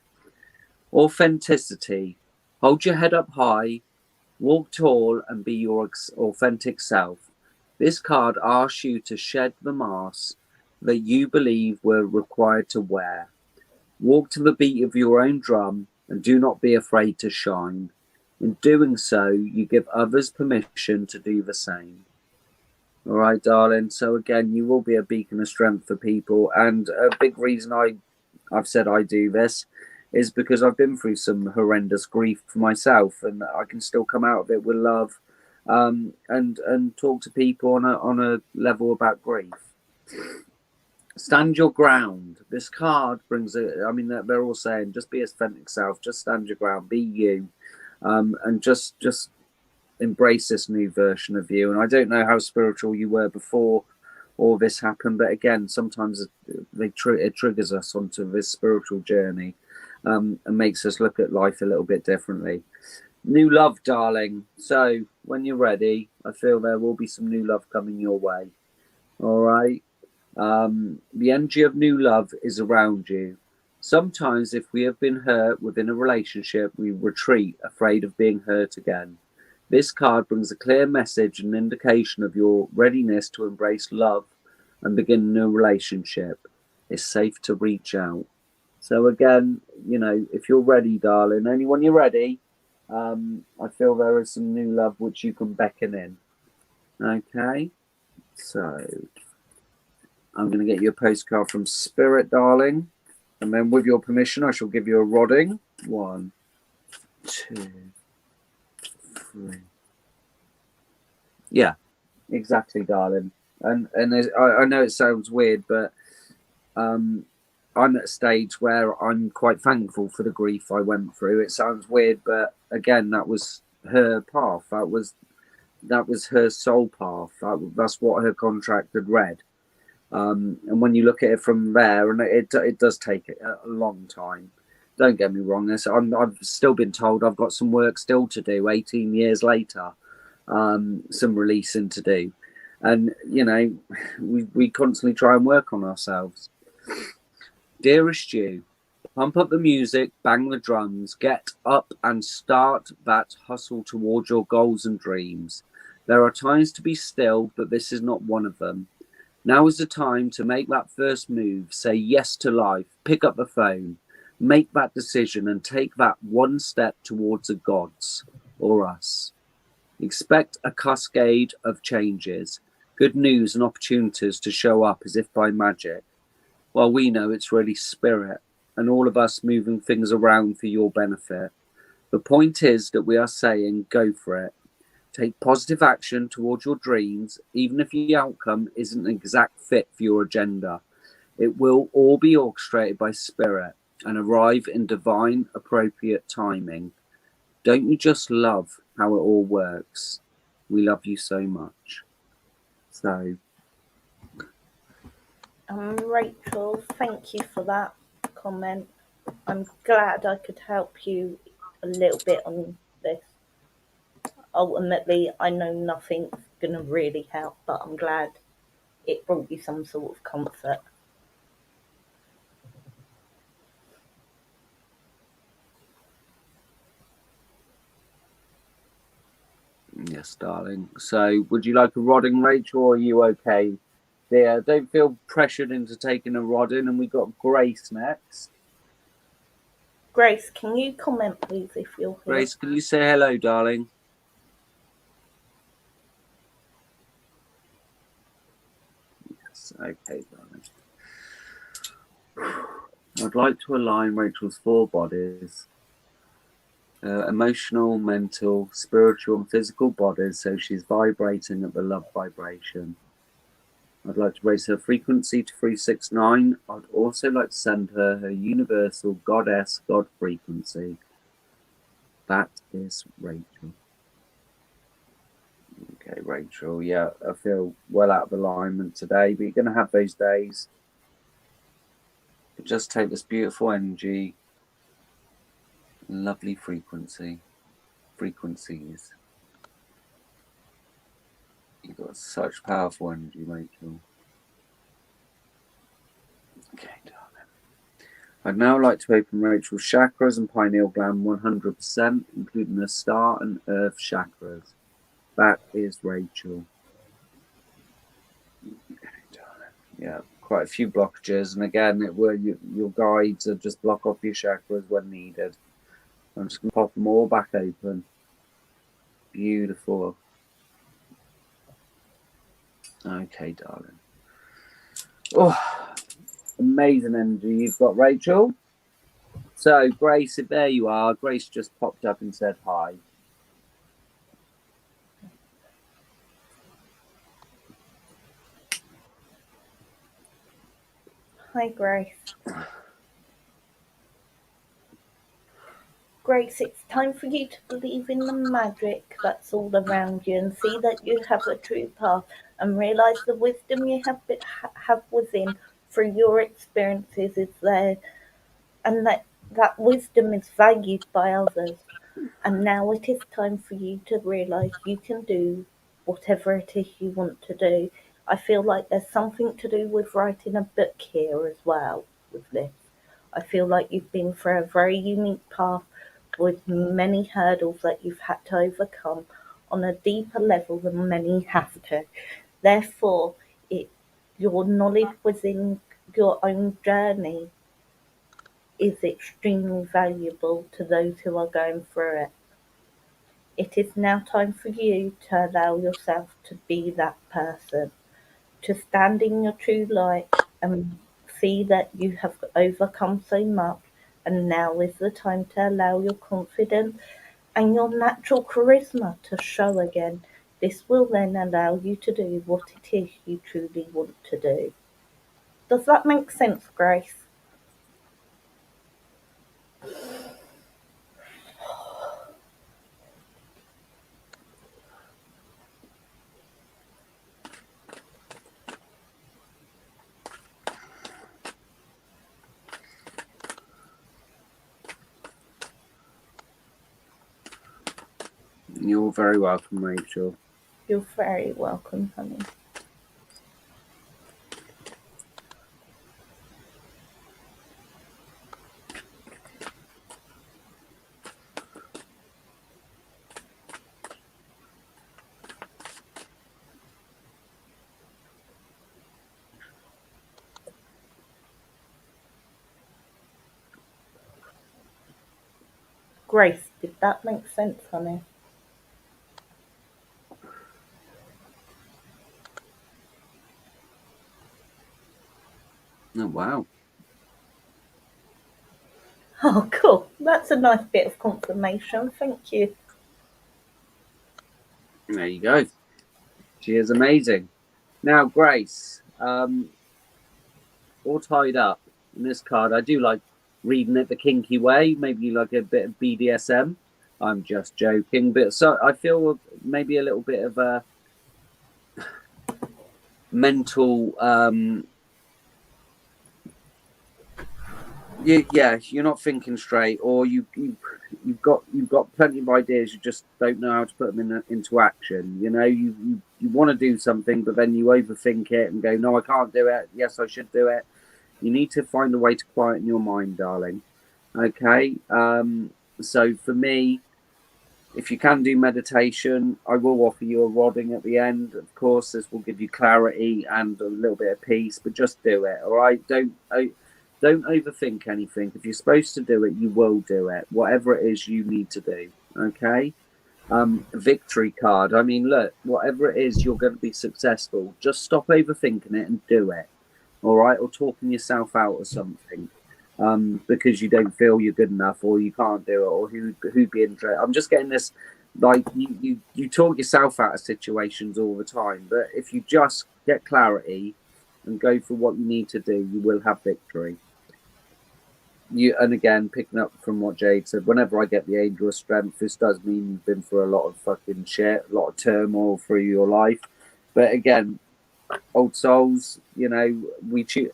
Speaker 1: Authenticity. Hold your head up high. Walk tall and be your authentic self. This card asks you to shed the mask that you believe we're required to wear. Walk to the beat of your own drum and do not be afraid to shine. In doing so, you give others permission to do the same. All right, darling. So again, you will be a beacon of strength for people. And a big reason I've said I do this is because I've been through some horrendous grief for myself, and I can still come out of it with love, and talk to people on a level about grief. Stand your ground. This card brings it. I mean, they're all saying just be authentic self, just stand your ground, be you, and just embrace this new version of you. And I don't know how spiritual you were before all this happened, but again, sometimes it triggers us onto this spiritual journey, and makes us look at life a little bit differently. New love, darling. So when you're ready, I feel there will be some new love coming your way. All right. The energy of new love is around you. Sometimes if we have been hurt within a relationship, we retreat, afraid of being hurt again. This card brings a clear message and indication of your readiness to embrace love and begin a new relationship. It's safe to reach out. So again, you know, if you're ready, darling, only when you're ready, I feel there is some new love which you can beckon in. Okay, so I'm going to get you a postcard from Spirit, darling. And then with your permission, I shall give you a rodding. 1, 2, 3. Yeah, exactly, darling. And I know it sounds weird, but I'm at a stage where I'm quite thankful for the grief I went through. It sounds weird, but again, that was her path. That was her soul path. That's what her contract had read. And when you look at it from there, and it does take a long time. Don't get me wrong. I've still been told I've got some work still to do 18 years later, some releasing to do. And, you know, we constantly try and work on ourselves. Dearest you, pump up the music, bang the drums, get up and start that hustle towards your goals and dreams. There are times to be still, but this is not one of them. Now is the time to make that first move, say yes to life, pick up the phone, make that decision and take that one step towards the gods or us. Expect a cascade of changes, good news and opportunities to show up as if by magic. Well, we know it's really spirit and all of us moving things around for your benefit. The point is that we are saying go for it. Take positive action towards your dreams, even if the outcome isn't an exact fit for your agenda. It will all be orchestrated by spirit and arrive in divine, appropriate timing. Don't you just love how it all works? We love you so much. So,
Speaker 2: Rachel, thank you for that comment. I'm glad I could help you a little bit on this. Ultimately, I know nothing's going to really help, but I'm glad it brought you some sort of comfort.
Speaker 1: yes, darling. So, would you like a rodding, Rachel, or are you okay? Dear, don't feel pressured into taking a rodding, and we've got Grace next.
Speaker 2: Grace, can you comment, please, if you're here?
Speaker 1: Grace, can you say hello, darling? Yes, okay, darling. I'd like to align Rachel's 4 bodies. Emotional, mental, spiritual and physical bodies, so she's vibrating at the love vibration. I'd like to raise her frequency to 369. I'd also like to send her universal goddess God frequency. That is Rachel. Okay, Rachel, yeah, I feel well out of alignment today, but you're going to have those days. But just take this beautiful energy, lovely frequencies. You've got such powerful energy, Rachel. Okay, darling. I'd now like to open Rachel's chakras and pineal gland 100%, including the star and earth chakras. That is Rachel. Okay, darling. Yeah, quite a few blockages, and again, your guides are just block off your chakras when needed. I'm just going to pop them all back open. Beautiful. Okay, darling. Oh, amazing energy you've got, Rachel. So, Grace, there you are. Grace just popped up and said hi.
Speaker 2: Hi, Grace. Grace, it's time for you to believe in the magic that's all around you and see that you have a true path and realize the wisdom you have within through your experiences is there, and that wisdom is valued by others. And now it is time for you to realize you can do whatever it is you want to do. I feel like there's something to do with writing a book here as well with this. I feel like you've been through a very unique path with many hurdles that you've had to overcome on a deeper level than many have to. Therefore, it, your knowledge within your own journey is extremely valuable to those who are going through it. It is now time for you to allow yourself to be that person, to stand in your true light and see that you have overcome so much. And now is the time to allow your confidence and your natural charisma to show again. This will then allow you to do what it is you truly want to do. Does that make sense, Grace?
Speaker 1: You're very welcome, Rachel.
Speaker 2: You're very welcome, honey. Grace, did that make sense, honey?
Speaker 1: Oh, wow.
Speaker 2: Oh, cool. That's a nice bit of confirmation. Thank you.
Speaker 1: There you go. She is amazing. Now, Grace, all tied up in this card. I do like reading it the kinky way. Maybe you like a bit of BDSM. I'm just joking, but so I feel maybe a little bit of a mental. You're not thinking straight, or you've got plenty of ideas. You just don't know how to put them into action. You know, you want to do something, but then you overthink it and go, "No, I can't do it. Yes, I should do it." You need to find a way to quieten your mind, darling. Okay. So for me, if you can do meditation, I will offer you a rodding at the end. Of course, this will give you clarity and a little bit of peace, but just do it. All right. Don't overthink anything. If you're supposed to do it, you will do it. Whatever it is you need to do. Okay. Victory card. I mean, look, whatever it is, you're going to be successful. Just stop overthinking it and do it. All right, or talking yourself out of something because you don't feel you're good enough, or you can't do it, or who'd be interested. I'm just getting this, like you talk yourself out of situations all the time, but if you just get clarity and go for what you need to do, you will have victory. And again, picking up from what Jade said, whenever I get the Angel of Strength, this does mean you've been through a lot of fucking shit, a lot of turmoil through your life. But again, old souls, you know, we choose.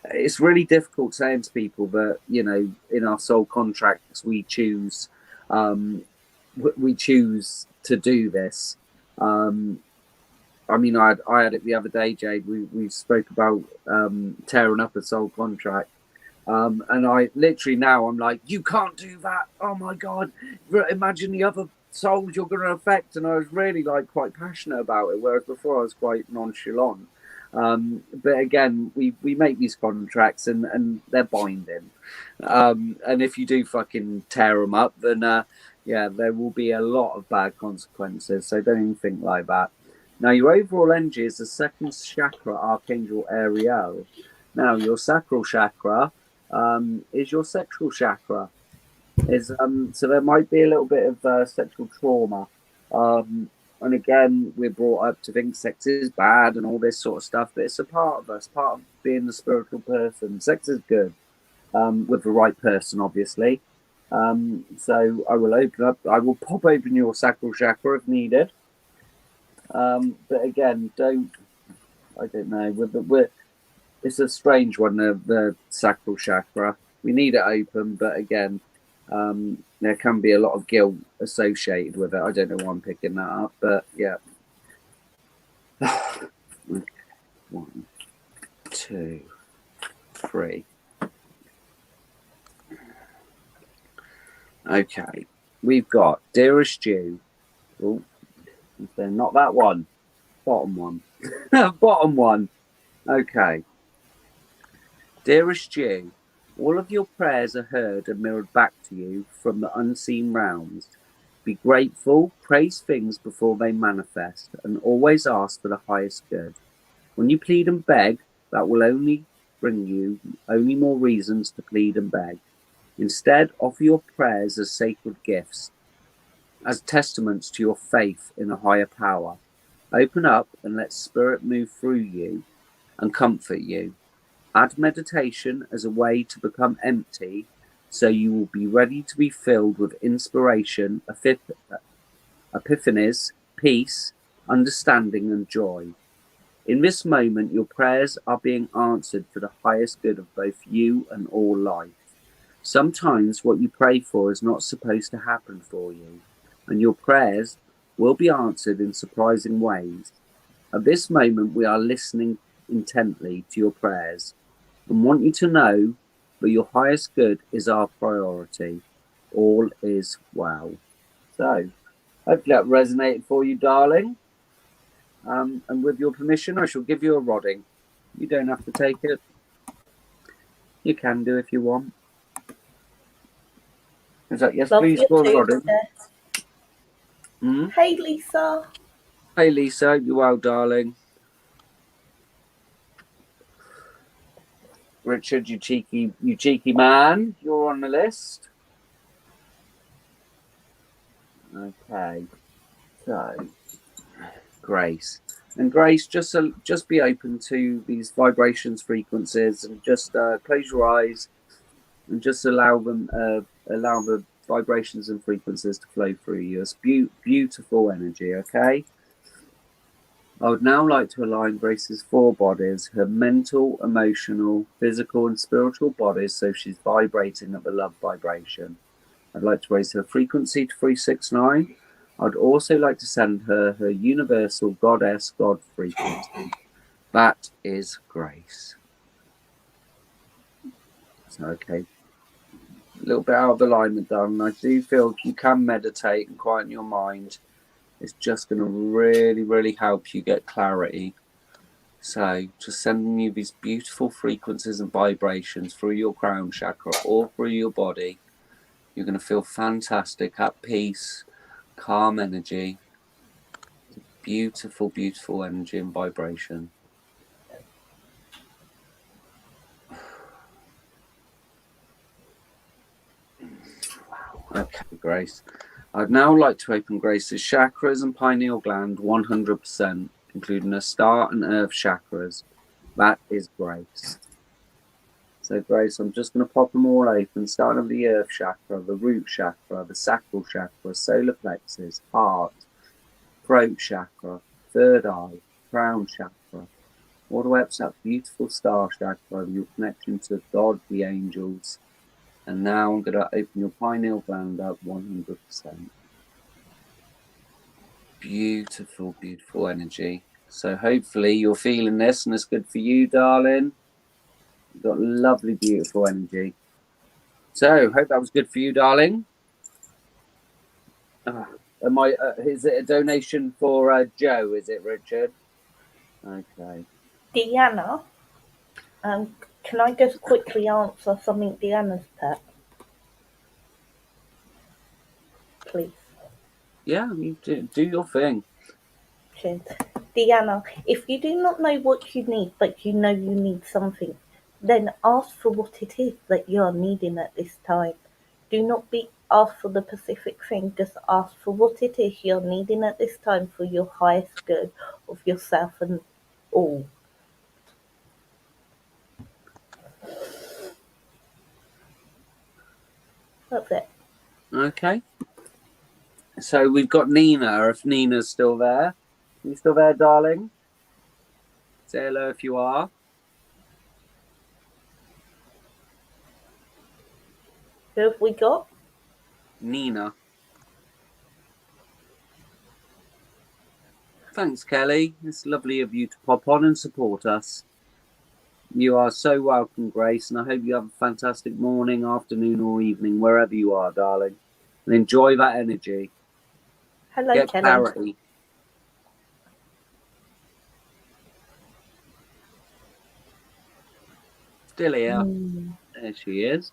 Speaker 1: It's really difficult saying to people that, you know, in our soul contracts we choose to do this. I mean, I had it the other day, Jade. We spoke about tearing up a soul contract. And I literally now I'm like, you can't do that. Oh my God. Imagine the other souls you're going to affect. And I was really like quite passionate about it. Whereas before I was quite nonchalant. But again, we make these contracts and they're binding. And if you do fucking tear them up, then there will be a lot of bad consequences. So don't even think like that. Now, your overall energy is the second chakra, Archangel Ariel. Now, your sacral chakra is your sexual chakra. So there might be a little bit of sexual trauma. And again, we're brought up to think sex is bad and all this sort of stuff, but it's a part of us, part of being a spiritual person. Sex is good, with the right person, obviously. So I will pop open your sacral chakra if needed. But again, I don't know. It's a strange one, the sacral chakra. We need it open, but again, there can be a lot of guilt associated with it. I don't know why I'm picking that up, but yeah. 1, 2, 3. Okay, we've got Dearest Jew. Oh, not that one. Bottom one. Bottom one. Okay. Dearest Jew, all of your prayers are heard and mirrored back to you from the unseen realms. Be grateful, praise things before they manifest, and always ask for the highest good. When you plead and beg, that will only bring you only more reasons to plead and beg. Instead, offer your prayers as sacred gifts, as testaments to your faith in a higher power. Open up and let Spirit move through you and comfort you. Add meditation as a way to become empty, so you will be ready to be filled with inspiration, epiphanies, peace, understanding, and joy. In this moment, your prayers are being answered for the highest good of both you and all life. Sometimes what you pray for is not supposed to happen for you, and your prayers will be answered in surprising ways. At this moment, we are listening intently to your prayers and want you to know that your highest good is our priority. All is well. So, hopefully that resonated for you, darling. And with your permission, I shall give you a rodding. You don't have to take it. You can do if you want. Is that yes,
Speaker 2: Love
Speaker 1: please,
Speaker 2: you
Speaker 1: for a
Speaker 2: too,
Speaker 1: rodding?
Speaker 2: Steph. Hey, Lisa.
Speaker 1: Hey, Lisa. You well, darling? Richard, you cheeky man. You're on the list. Okay. So, Grace. And Grace, just be open to these vibrations, frequencies, and just close your eyes and just allow the vibrations and frequencies to flow through you. It's beautiful energy, okay? I would now like to align Grace's 4 bodies, her mental, emotional, physical, and spiritual bodies, so she's vibrating at the love vibration. I'd like to raise her frequency to 369. I'd also like to send her universal goddess God frequency. That is Grace. So, okay. A little bit out of alignment, darling. I do feel you can meditate and quieten your mind. It's just going to really, really help you get clarity. So, just sending you these beautiful frequencies and vibrations through your crown chakra or through your body. You're going to feel fantastic, at peace, calm energy. Beautiful, beautiful energy and vibration. Wow. Okay, Grace. I'd now like to open Grace's chakras and pineal gland 100%, including her star and earth chakras. That is Grace. So, Grace, I'm just going to pop them all open, starting with the earth chakra, the root chakra, the sacral chakra, solar plexus, heart, throat chakra, third eye, crown chakra, all the way up to that beautiful star chakra, your connection to God, the angels. And now I'm going to open your pineal gland up 100%. Beautiful, beautiful energy. So hopefully you're feeling this and it's good for you, darling. You've got lovely, beautiful energy. So hope that was good for you, darling. Is it a donation for Joe, is it, Richard? Okay.
Speaker 2: Deanna, can I just quickly answer something Deanna's put? Please.
Speaker 1: Yeah, you do your thing.
Speaker 2: Cheers. Deanna, if you do not know what you need, but you know you need something, then ask for what it is that you are needing at this time. Do not be ask for the specific thing. Just ask for what it is you're needing at this time for your highest good of yourself and all. That's it.
Speaker 1: Okay. So we've got Nina. If Nina's still there. Are you still there, darling? Say hello if you are.
Speaker 2: Who have we got?
Speaker 1: Nina. Thanks, Kelly. It's lovely of you to pop on and support us. You are so welcome, Grace, and I hope you have a fantastic morning, afternoon, or evening, wherever you are, darling. And enjoy that energy.
Speaker 2: Hello,
Speaker 1: Get
Speaker 2: Kelly.
Speaker 1: clarity. Still here. There she is.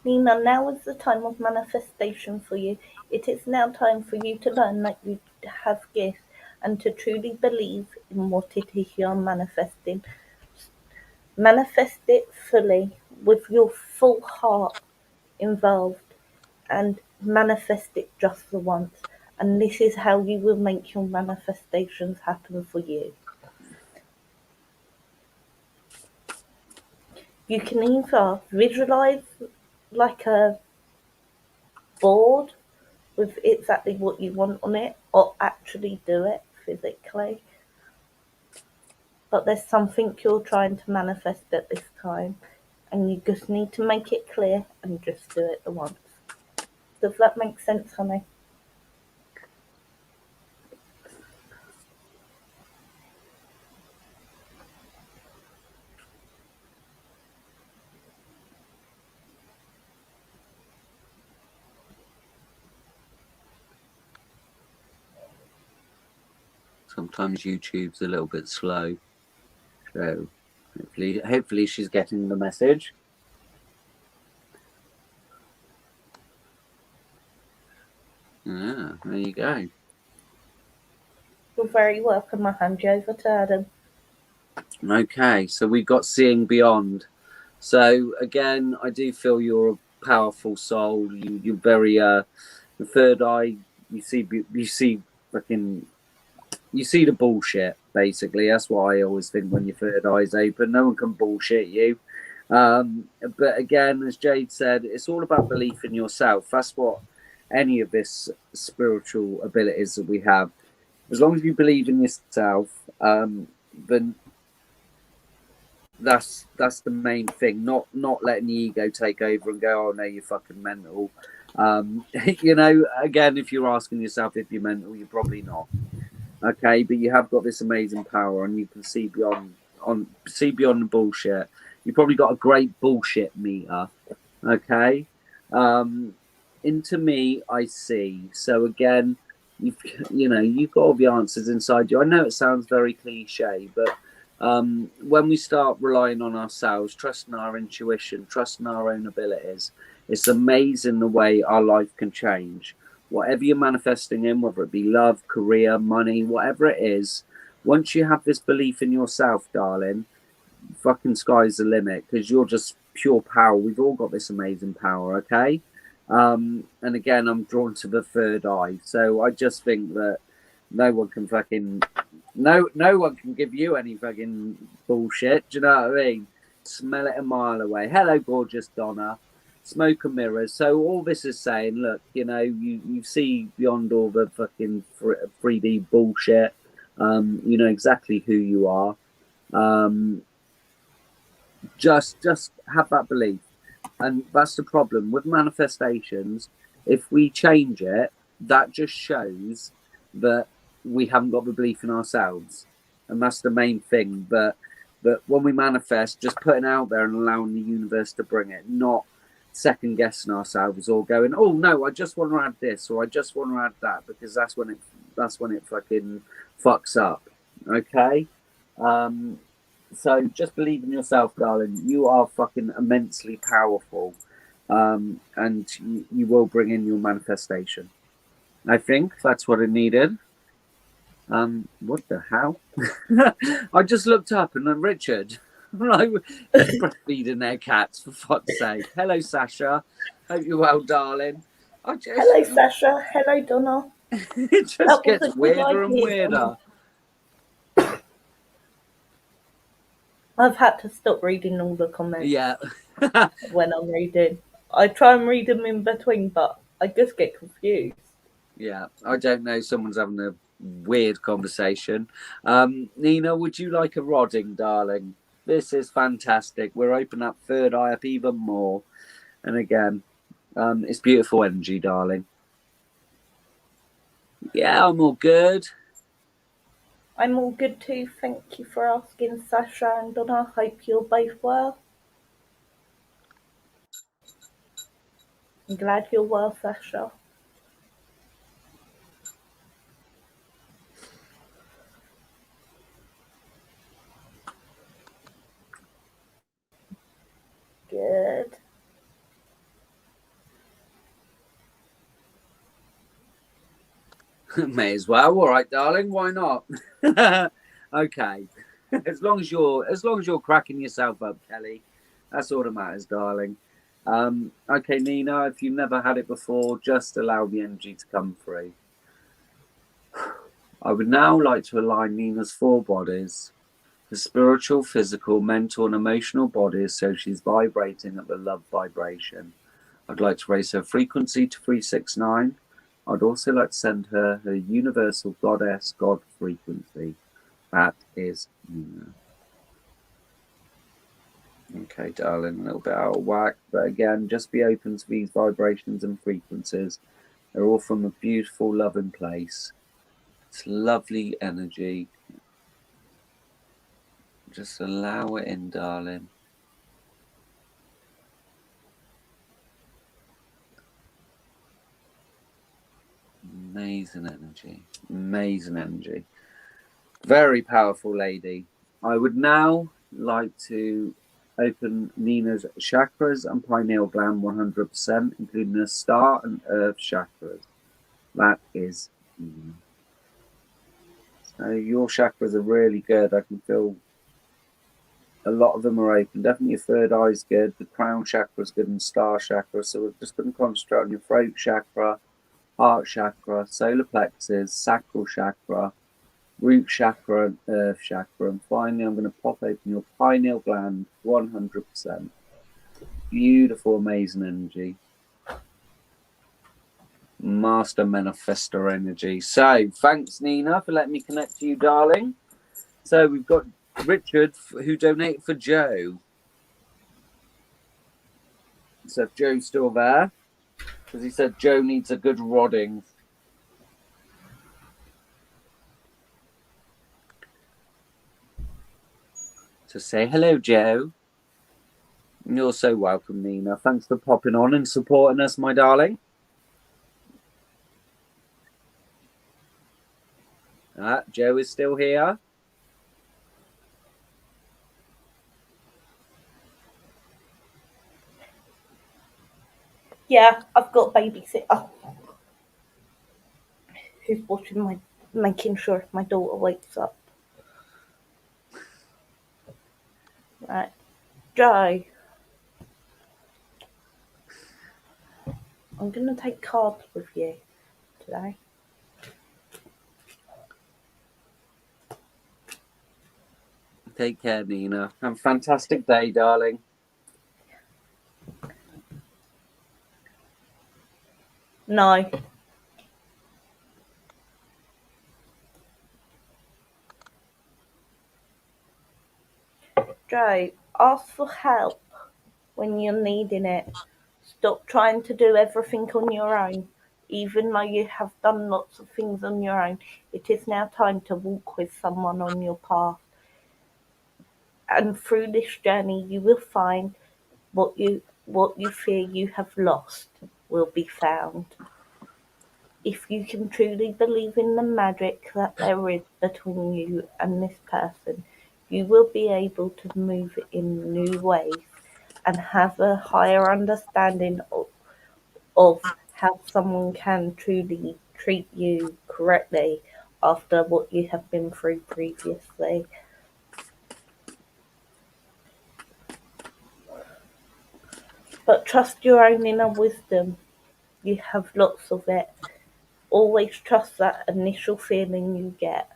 Speaker 2: Nina, now is the time of manifestation for you. It is now time for you to learn that you have gifts and to truly believe in what it is you're manifesting. Manifest it fully with your full heart involved and manifest it just for once. And this is how you will make your manifestations happen for you. You can either visualize like a board with exactly what you want on it or actually do it physically. But there's something you're trying to manifest at this time and you just need to make it clear and just do it at once. Does that make sense, honey?
Speaker 1: Sometimes YouTube's a little bit slow. So hopefully she's getting the message. Yeah, there you go.
Speaker 2: You're very welcome. I'll hand you over to Adam.
Speaker 1: Okay, so we've got Seeing Beyond. So again, I do feel you're a powerful soul. You're very the third eye. You see fucking. You see the bullshit, basically. That's what I always think when your third eye's open. No one can bullshit you. But again, as Jade said, it's all about belief in yourself. That's what any of this spiritual abilities that we have. As long as you believe in yourself, then that's the main thing. Not letting the ego take over and go, oh no, you're fucking mental. Again, if you're asking yourself if you're mental, you're probably not. Okay, but you have got this amazing power, and you can see beyond the bullshit. You've probably got a great bullshit meter. Okay, into me, I see. So again, you've got all the answers inside you. I know it sounds very cliche, but when we start relying on ourselves, trusting our intuition, trusting our own abilities, it's amazing the way our life can change. Whatever you're manifesting in, whether it be love, career, money, whatever it is, once you have this belief in yourself, darling, fucking sky's the limit, because you're just pure power. We've all got this amazing power, okay? And again, I'm drawn to the third eye. So I just think that no one can give you any fucking bullshit. Do you know what I mean? Smell it a mile away. Hello, gorgeous Donna. Smoke and mirrors. So all this is saying, look, you see beyond all the fucking 3D bullshit. You know exactly who you are. Just have that belief. And that's the problem with manifestations. If we change it, that just shows that we haven't got the belief in ourselves. And that's the main thing. But when we manifest, just putting it out there and allowing the universe to bring it, not second guessing ourselves or going, oh no, I just want to add this or I just want to add that, because that's when it fucking fucks up. Okay? So just believe in yourself, darling. You are fucking immensely powerful. and you will bring in your manifestation. I think that's what it needed. What the hell? I just looked up and then Richard, like, who's breastfeeding their cats, for fuck's sake. Hello, Sasha. Hope you're well, darling.
Speaker 2: Hello, Sasha. Hello, Donna.
Speaker 1: It just
Speaker 2: That was
Speaker 1: gets
Speaker 2: a good
Speaker 1: weirder and
Speaker 2: idea,
Speaker 1: weirder.
Speaker 2: Donna. I've had to stop reading all the comments
Speaker 1: Yeah.
Speaker 2: when I'm reading. I try and read them in between, but I just get confused.
Speaker 1: Yeah, I don't know. Someone's having a weird conversation. Nina, would you like a rodding, darling? This is fantastic. We're opening up third eye up even more. And again, it's beautiful energy, darling. Yeah, I'm all good.
Speaker 2: I'm all good too. Thank you for asking, Sasha and Donna. Hope you're both well. I'm glad you're well, Sasha. Good.
Speaker 1: May as well. All right, darling. Why not? Okay. As long as you're cracking yourself up, Kelly, that's all that matters, darling. Okay, Nina, if you've never had it before, just allow the energy to come through. I would now like to align Nina's four bodies, the spiritual, physical, mental, and emotional bodies, so she's vibrating at the love vibration. I'd like to raise her frequency to 369. I'd also like to send her her universal goddess God frequency. That is Nina. Okay, darling, a little bit out of whack, but again, just be open to these vibrations and frequencies. They're all from a beautiful, loving place. It's lovely energy. Just allow it in, darling. Amazing energy. Amazing energy. Very powerful lady. I would now like to open Nina's chakras and pineal gland 100%, including the star and earth chakras. That is Nina. So your chakras are really good. I can feel a lot of them are open. Definitely your third eye is good. The crown chakra is good and star chakra. So we're just going to concentrate on your throat chakra, heart chakra, solar plexus, sacral chakra, root chakra, and earth chakra. And finally, I'm going to pop open your pineal gland 100%. Beautiful, amazing energy. Master manifestor energy. So thanks, Nina, for letting me connect to you, darling. So we've got Richard, who donated for Joe. So if Joe's still there, because he said Joe needs a good rodding. So say hello, Joe. You're so welcome, Nina. Thanks for popping on and supporting us, my darling. Joe is still here.
Speaker 2: Yeah, I've got a babysitter who's watching making sure if my daughter wakes up. Right. Joe. I'm going to take cards with you today.
Speaker 1: Take care, Nina. Have a fantastic day, darling.
Speaker 2: No. Joe, ask for help when you're needing it. Stop trying to do everything on your own. Even though you have done lots of things on your own, it is now time to walk with someone on your path. And through this journey, you will find what you fear you have lost will be found. If you can truly believe in the magic that there is between you and this person, you will be able to move in new ways and have a higher understanding of how someone can truly treat you correctly after what you have been through previously. But trust your own inner wisdom. You have lots of it. Always trust that initial feeling you get.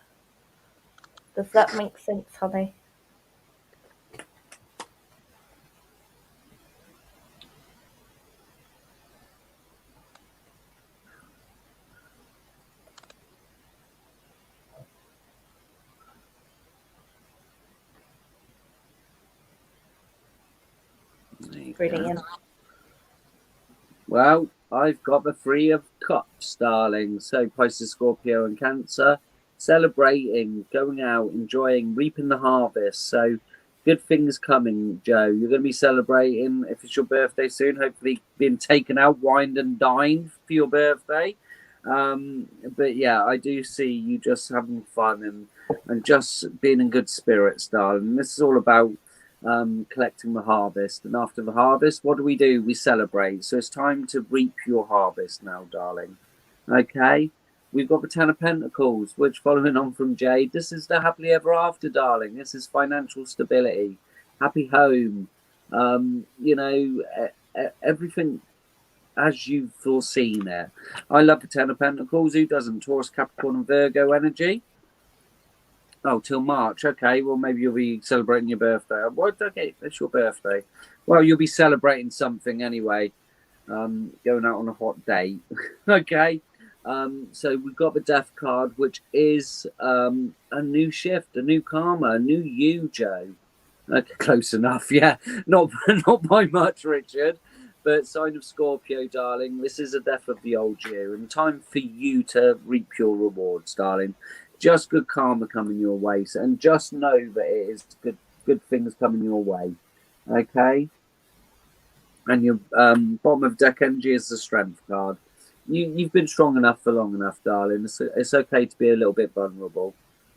Speaker 2: Does that make sense, honey? Brilliant.
Speaker 1: Well, I've got the Three of Cups, darling. So Pisces, Scorpio, and Cancer, celebrating, going out, enjoying, reaping the harvest. So good things coming, Joe. You're going to be celebrating, if it's your birthday soon, hopefully being taken out, wined and dined for your birthday. But yeah, I do see you just having fun and just being in good spirits, darling. This is all about collecting the harvest, and after the harvest, what do? We celebrate. So it's time to reap your harvest now, darling. Okay, we've got the Ten of Pentacles, which, following on from Jade, this is the happily ever after, darling. This is financial stability, happy home, everything as you've foreseen it. I love the Ten of Pentacles. Who doesn't? Taurus, Capricorn, and Virgo energy. Oh, till March. Okay, well, maybe you'll be celebrating your birthday. What? Okay, it's your birthday. Well, you'll be celebrating something anyway. Going out on a hot date. Okay. So we've got the Death card, which is a new shift, a new karma, a new you, Joe. Okay, close enough. Yeah, not by much, Richard. But sign of Scorpio, darling. This is a death of the old you, and time for you to reap your rewards, darling. Just good karma coming your way, and just know that it is good things coming your way. Okay. And your bottom of deck energy is the Strength card. You've been strong enough for long enough, darling. It's okay to be a little bit vulnerable.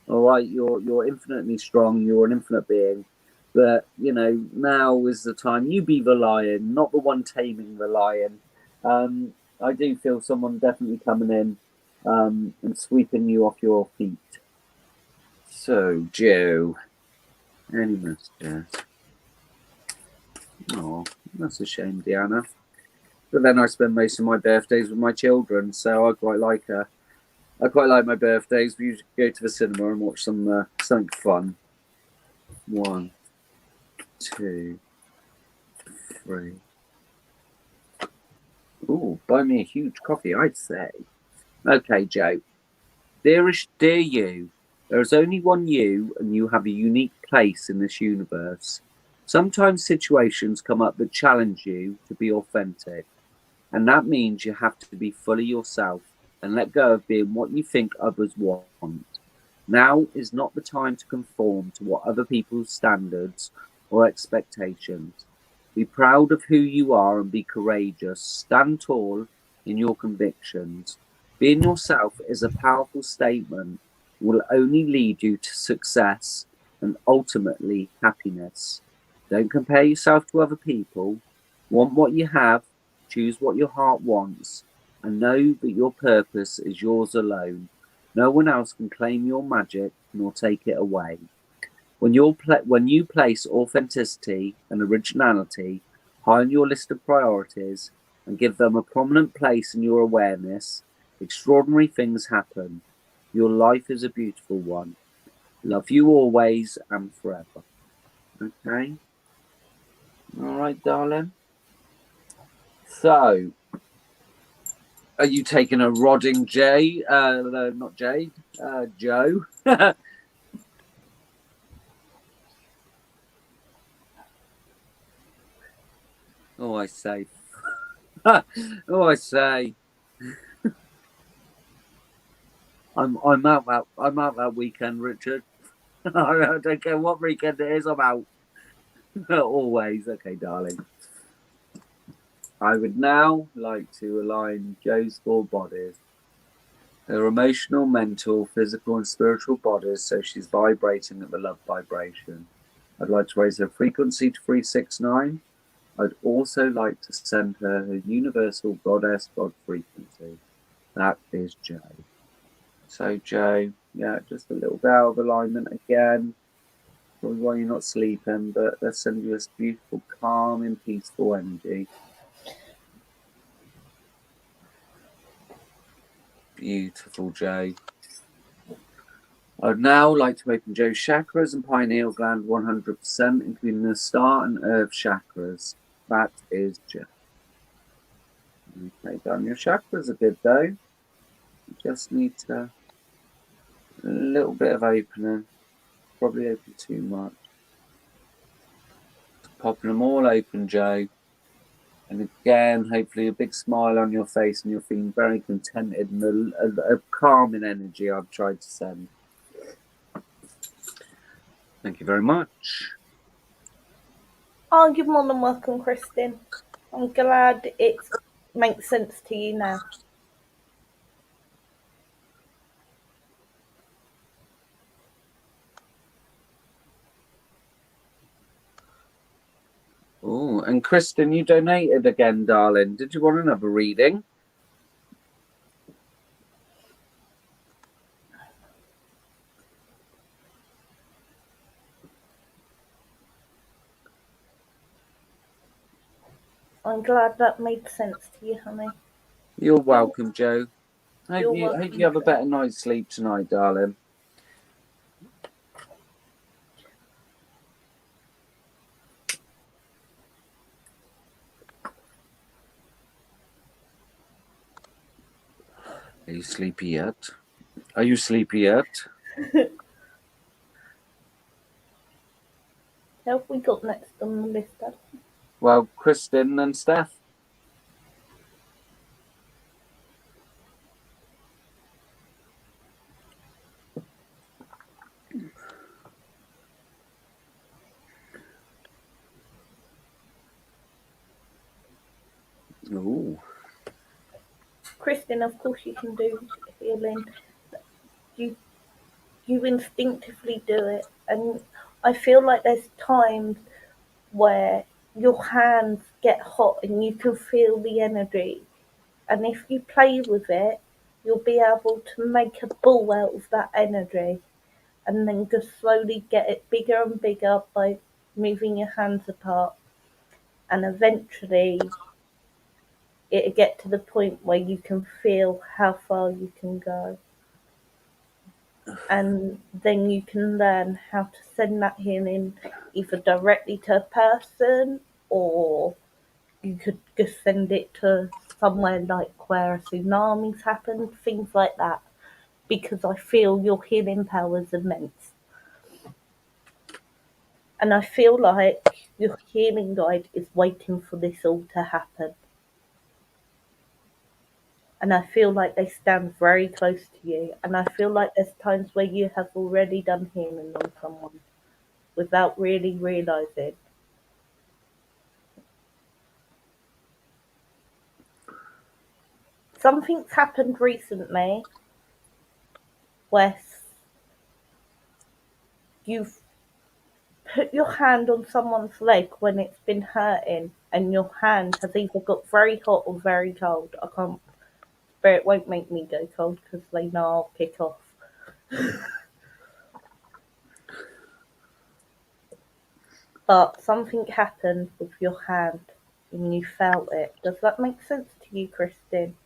Speaker 1: All right, you're infinitely strong. You're an infinite being. But now is the time. You be the lion, not the one taming the lion. I do feel someone definitely coming in and sweeping you off your feet. So, Joe, any messages? Oh, that's a shame, Deanna. But then I spend most of my birthdays with my children, so I quite like my birthdays. We usually go to the cinema and watch something fun. 1, 2, 3. Ooh, buy me a huge coffee, I'd say. Okay, Joe. Dear you, there is only one you, and you have a unique place in this universe. Sometimes situations come up that challenge you to be authentic, and that means you have to be fully yourself and let go of being what you think others want. Now is not the time to conform to what other people's standards or expectations. Be proud of who you are and be courageous. Stand tall in your convictions. Being yourself is a powerful statement that will only lead you to success and ultimately happiness. Don't compare yourself to other people. Want what you have, choose what your heart wants, and know that your purpose is yours alone. No one else can claim your magic nor take it away. When you place authenticity and originality high on your list of priorities and give them a prominent place in your awareness, extraordinary things happen. Your life is a beautiful one. Love you always and forever. Okay? All right, darling? So, are you taking a rodding Jay? No, not Jade. Joe? Oh, I say. Oh, I say. I'm out that weekend, Richard. I don't care what weekend it is. I'm out. Always. Okay, darling. I would now like to align Joe's 4 bodies. Her emotional, mental, physical, and spiritual bodies, so she's vibrating at the love vibration. I'd like to raise her frequency to 369, I'd also like to send her her universal goddess God frequency. That is Joe. So Joe, yeah, just a little bit out of alignment again. Probably why you're not sleeping, but let's send you this beautiful, calm and peaceful energy. Beautiful, Joe. I'd now like to open Joe's chakras and pineal gland 100%, including the star and earth chakras. That is Joe. Okay, done. Your chakras are good though. You just need to a little bit of opening. Probably open too much. Popping them all open, Joe. And again, hopefully a big smile on your face and you're feeling very contented and a calming energy I've tried to send. Thank you very much.
Speaker 2: Oh, you're more than welcome, Kristen. I'm glad it makes sense to you now.
Speaker 1: Oh, and Kristen, you donated again, darling. Did you want another reading?
Speaker 2: I'm glad that made sense to you, honey.
Speaker 1: You're welcome, Joe. Hope
Speaker 2: You're
Speaker 1: you
Speaker 2: welcome.
Speaker 1: have a better night's sleep tonight, darling. Are you sleepy yet? Are you sleepy yet?
Speaker 2: Who have we got next on the list, Dad?
Speaker 1: Well, Kristen and Steph. Ooh.
Speaker 2: Kristen, of course you can do healing. You you instinctively do it, and I feel like there's times where your hands get hot and you can feel the energy, and if you play with it, you'll be able to make a ball out of that energy, and then just slowly get it bigger and bigger by moving your hands apart, and eventually it'll get to the point where you can feel how far you can go. And then you can learn how to send that healing either directly to a person, or you could just send it to somewhere like where a tsunami's happened, things like that, because I feel your healing power is immense. And I feel like your healing guide is waiting for this all to happen. And I feel like they stand very close to you. And I feel like there's times where you have already done healing on someone without really realizing. Something's happened recently where you've put your hand on someone's leg when it's been hurting, and your hand has either got very hot or very cold. I can't. Spirit won't make me go cold because they know I'll kick off. But something happened with your hand and you felt it. Does that make sense to you, Kristen?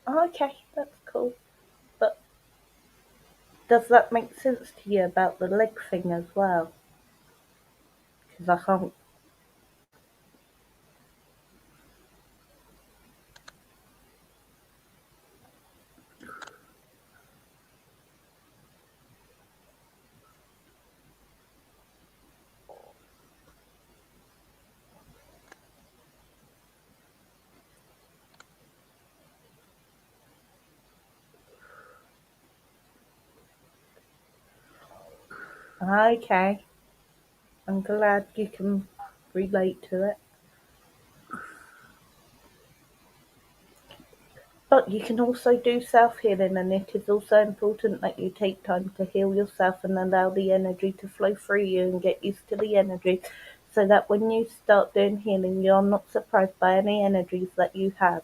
Speaker 2: Okay, that's cool. But does that make sense to you about the leg thing as well? Because I can't. Okay, I'm glad you can relate to it. But you can also do self-healing, and it is also important that you take time to heal yourself and allow the energy to flow through you and get used to the energy, so that when you start doing healing, you're not surprised by any energies that you have.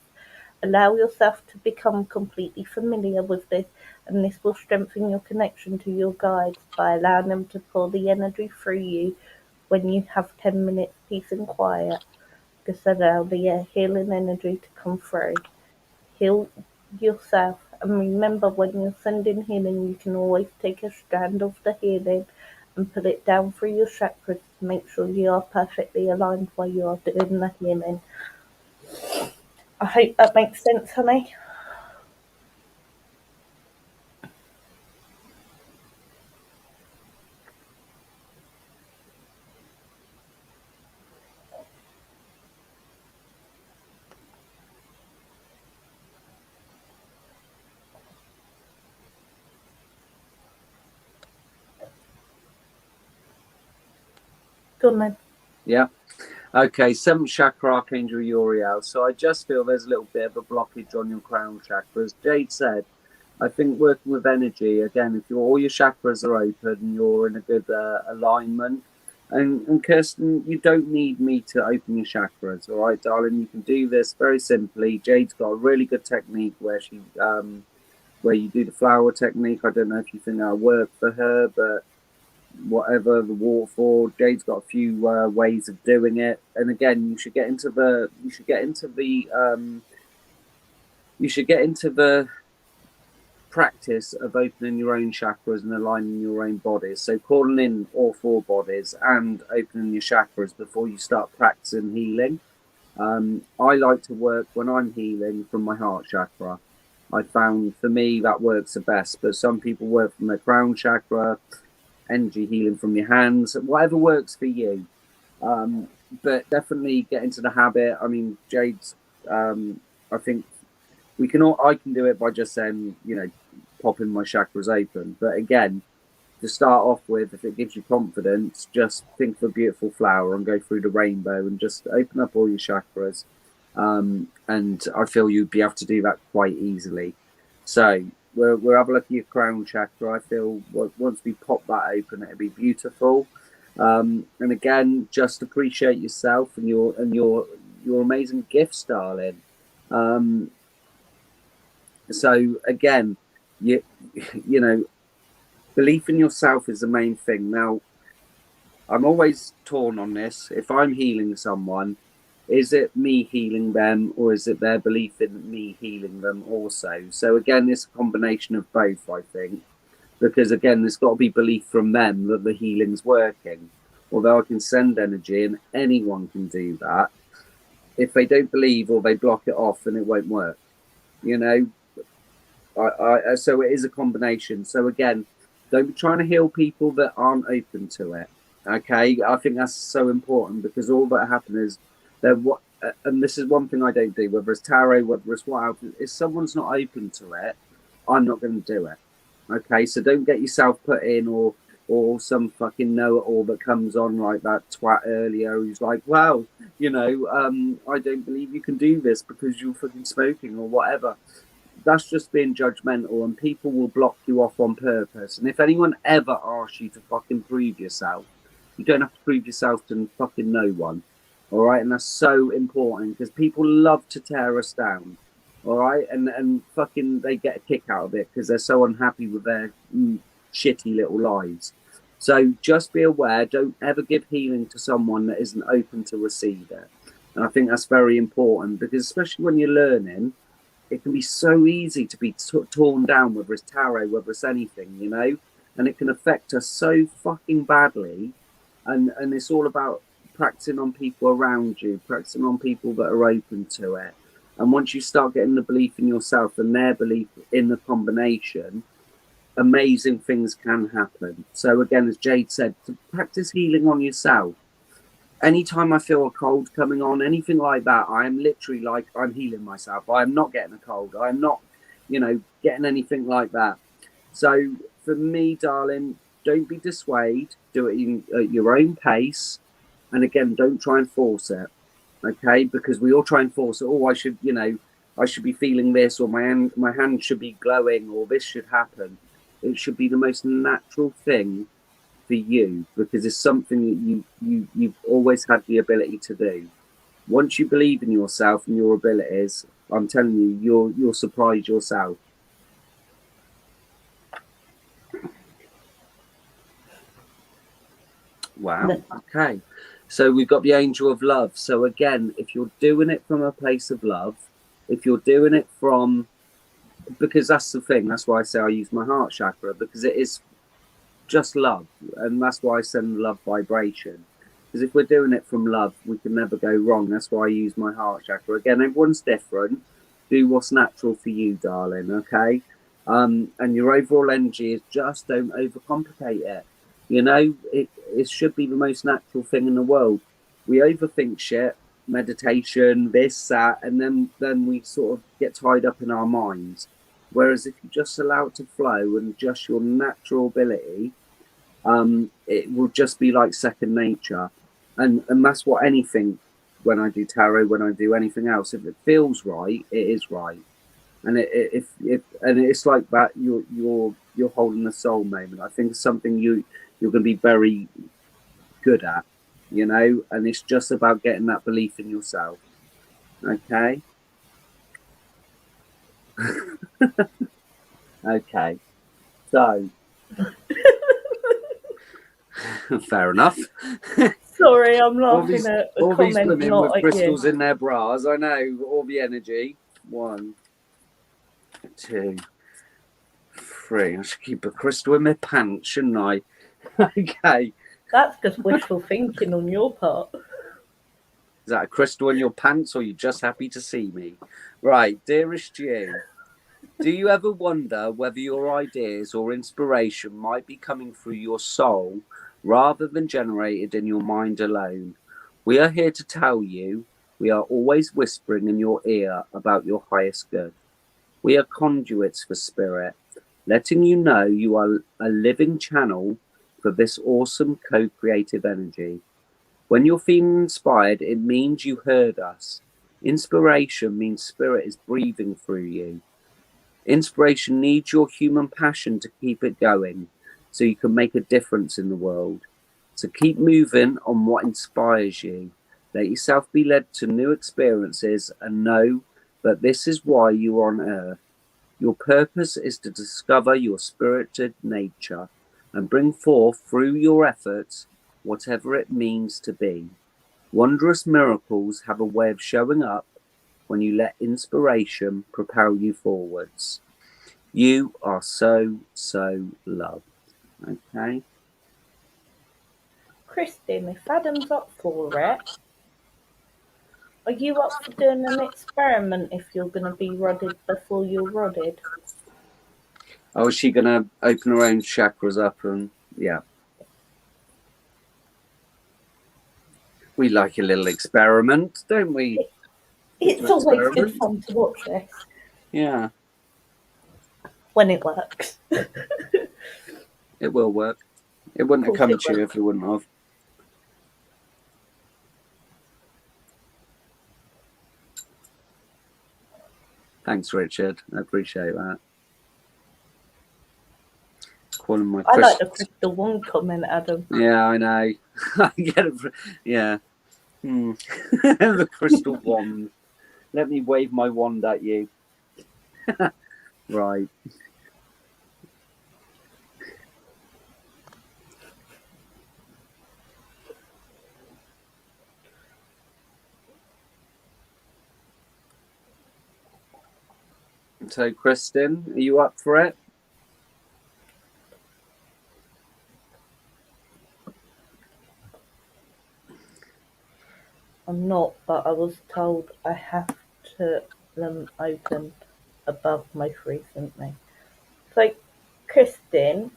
Speaker 2: Allow yourself to become completely familiar with this, and this will strengthen your connection to your guides by allowing them to pour the energy through you when you have 10 minutes peace and quiet. Just allow the healing energy to come through. Heal yourself, and remember, when you're sending healing, you can always take a strand of the healing and put it down through your chakras to make sure you are perfectly aligned while you are doing the healing. I hope that makes sense, honey. Go on then.
Speaker 1: Yeah. Okay, 7th chakra, Archangel Uriel. So I just feel there's a little bit of a blockage on your crown chakra. As Jade said, I think working with energy, again, if all your chakras are open and you're in a good alignment, and Kirsten, you don't need me to open your chakras, all right, darling? You can do this very simply. Jade's got a really good technique where where you do the flower technique. I don't know if you think that'll work for her, but whatever the waterfall, Jade's got a few ways of doing it. And again, you should get into the practice of opening your own chakras and aligning your own bodies. So calling in all 4 bodies and opening your chakras before you start practicing healing. I like to work when I'm healing from my heart chakra. I found for me that works the best, but some people work from their crown chakra, energy healing from your hands, whatever works for you. But definitely get into the habit. I mean, Jade's, I think I can do it by just saying, popping my chakras open. But again, to start off with, if it gives you confidence, just think of a beautiful flower and go through the rainbow and just open up all your chakras. And I feel you'd be able to do that quite easily. So we'll have a look at your crown chakra. I feel once we pop that open, it'll be beautiful. And again, just appreciate yourself and your amazing gifts, darling. So again, you know, belief in yourself is the main thing. Now, I'm always torn on this. If I'm healing someone, is it me healing them, or is it their belief in me healing them also? So again, it's a combination of both, I think, because again, there's got to be belief from them that the healing's working. Although I can send energy and anyone can do that, if they don't believe or they block it off, then it won't work. So it is a combination. So again, don't be trying to heal people that aren't open to it. Okay, I think that's so important, because all that happens is and this is one thing I don't do, whether it's tarot, whether it's what else, if someone's not open to it, I'm not going to do it. Okay, so don't get yourself put in, or some fucking know-it-all that comes on like that twat earlier who's like, well, I don't believe you can do this because you're fucking smoking or whatever. That's just being judgmental, and people will block you off on purpose. And if anyone ever asks you to fucking prove yourself, you don't have to prove yourself to fucking no one. All right, and that's so important, because people love to tear us down. All right, and fucking they get a kick out of it because they're so unhappy with their shitty little lives. So just be aware. Don't ever give healing to someone that isn't open to receive it. And I think that's very important, because especially when you're learning, it can be so easy to be torn down, whether it's tarot, whether it's anything, and it can affect us so fucking badly. And it's all about practicing on people around you, practicing on people that are open to it. And once you start getting the belief in yourself and their belief in the combination, amazing things can happen. So again, as Jade said, to practice healing on yourself. Anytime I feel a cold coming on, anything like that, I am literally like, I'm healing myself. I am not getting a cold. I'm not, getting anything like that. So for me, darling, don't be dissuaded. Do it at your own pace. And again, don't try and force it, okay? Because we all try and force it. Oh, I should, I should be feeling this, or my hand should be glowing, or this should happen. It should be the most natural thing for you, because it's something that you've always had the ability to do. Once you believe in yourself and your abilities, I'm telling you, you'll surprise yourself. Wow. Okay. So we've got the angel of love. So again, if you're doing it from a place of love, if you're doing it from, because that's the thing, that's why I say I use my heart chakra, because it is just love. And that's why I send love vibration. Because if we're doing it from love, we can never go wrong. That's why I use my heart chakra. Again, everyone's different. Do what's natural for you, darling, okay? And your overall energy is just don't overcomplicate it. It should be the most natural thing in the world. We overthink shit, meditation, this, that, and then we sort of get tied up in our minds. Whereas if you just allow it to flow and just your natural ability, it will just be like second nature. And that's what anything, when I do tarot, when I do anything else, if it feels right, it is right. And if and it's like that, you're holding a soul moment. I think it's something you're going to be very good at, and it's just about getting that belief in yourself. Okay. Okay. So fair enough.
Speaker 2: Sorry, I'm laughing at the
Speaker 1: all these
Speaker 2: comment,
Speaker 1: women
Speaker 2: not
Speaker 1: with
Speaker 2: at
Speaker 1: crystals
Speaker 2: you.
Speaker 1: in their bras. I know all the energy. 1, 2, 3. I should keep a crystal in my pants, shouldn't I? Okay.
Speaker 2: That's just wishful thinking on your part.
Speaker 1: Is that a crystal in your pants, or you just happy to see me? Right, dearest you. Do you ever wonder whether your ideas or inspiration might be coming through your soul rather than generated in your mind alone? We are here to tell you we are always whispering in your ear about your highest good. We are conduits for spirit, letting you know you are a living channel for this awesome co-creative energy. When you're feeling inspired, it means you heard us. Inspiration means spirit is breathing through you. Inspiration needs your human passion to keep it going, so you can make a difference in the world. So keep moving on what inspires you. Let yourself be led to new experiences and know that this is why you are on earth. Your purpose is to discover your spirited nature and bring forth through your efforts whatever it means to be. Wondrous miracles have a way of showing up when you let inspiration propel you forwards. You are so, so loved. Okay?
Speaker 2: Christine, if Adam's up for it, are you up for doing an experiment if you're going to be rodded before you're rodded?
Speaker 1: Oh, is she going to open her own chakras up and, yeah. We like a little experiment, don't we?
Speaker 2: It's always good fun to watch this.
Speaker 1: Yeah.
Speaker 2: When it works.
Speaker 1: It will work. It wouldn't have come to you if it wouldn't have. Thanks, Richard. I appreciate that. Calling my
Speaker 2: I like the crystal wand comment, Adam.
Speaker 1: Yeah, I know. I get it. Yeah. The crystal wand. Let me wave my wand at you. Right. So, Kristen, are you up for it?
Speaker 2: I'm not, but I was told I have to them open above most recently. So, Kristen,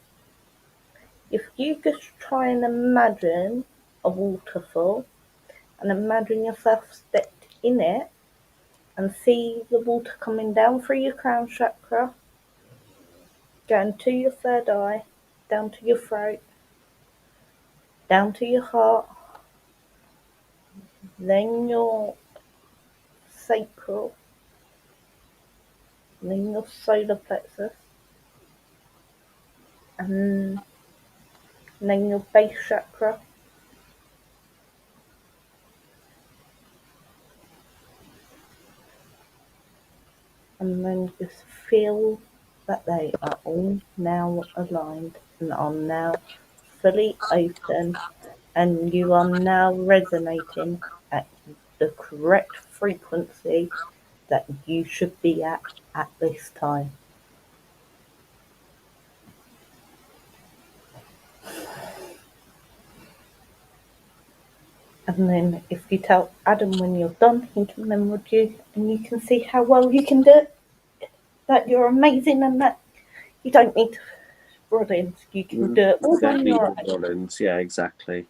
Speaker 2: if you just try and imagine a waterfall and imagine yourself stepped in it and see the water coming down through your crown chakra, going to your third eye, down to your throat, down to your heart, then your sacral, then your solar plexus, and then your base chakra, and then just feel that they are all now aligned and are now fully open, and you are now resonating at the correct frequency that you should be at this time. And then if you tell Adam when you're done, he can then read you, and you can see how well you can do it, that you're amazing, and that you don't need Rollins. You can do it all on your own.
Speaker 1: Rollins. Yeah, exactly.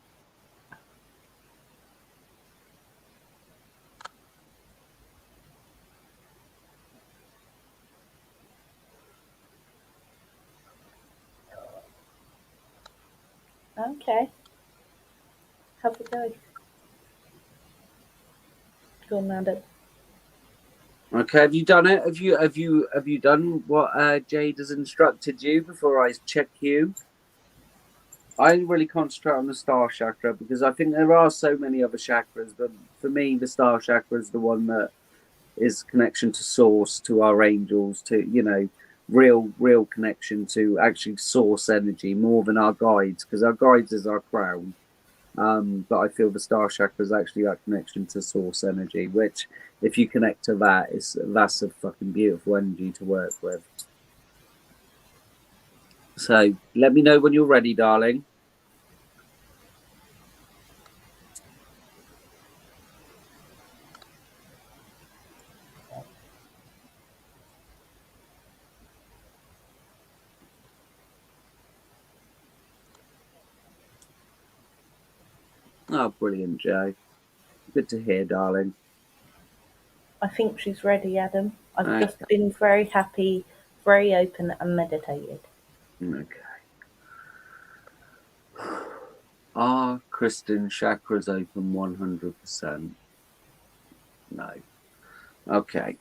Speaker 2: Okay. Have a go. Go on, Adam.
Speaker 1: Okay, have you done it? Have you done what Jade has instructed you before I check you? I really concentrate on the star chakra because I think there are so many other chakras, but for me, the star chakra is the one that is connection to source, to our angels, to real connection to actually source energy more than our guides, because our guides is our crown. But I feel the star chakra is actually that connection to source energy, which if you connect to that, that's a fucking beautiful energy to work with. So let me know when you're ready, darling. Oh, brilliant, Jay. Good to hear, darling.
Speaker 2: I think she's ready, Adam. I've
Speaker 1: Okay.
Speaker 2: just been very happy, very open, and meditated.
Speaker 1: Okay. Are Kristen chakras open 100%? No. Okay.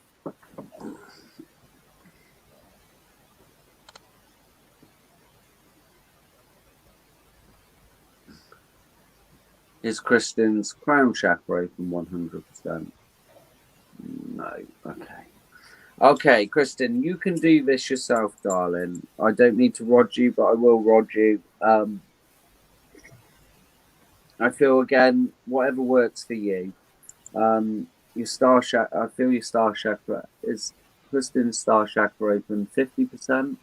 Speaker 1: Is Kristen's crown chakra open 100%? No. Okay. Okay, Kristen, you can do this yourself, darling. I don't need to rod you, but I will rod you. I feel, again, whatever works for you. Your star chakra, I feel your star chakra. Is Kristen's star chakra open 50%?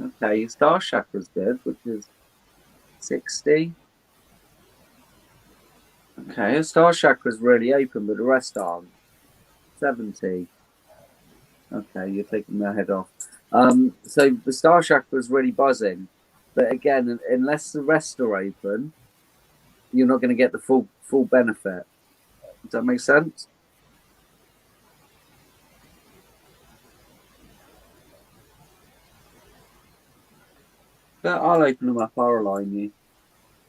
Speaker 1: Okay, your star chakra's good, which is 60. Okay, your star chakra's really open, but the rest aren't. 70. Okay, you're taking my head off. So the star chakra is really buzzing, but again, unless the rest are open, you're not going to get the full benefit. Does that make sense? But I'll open them up. I'll align you.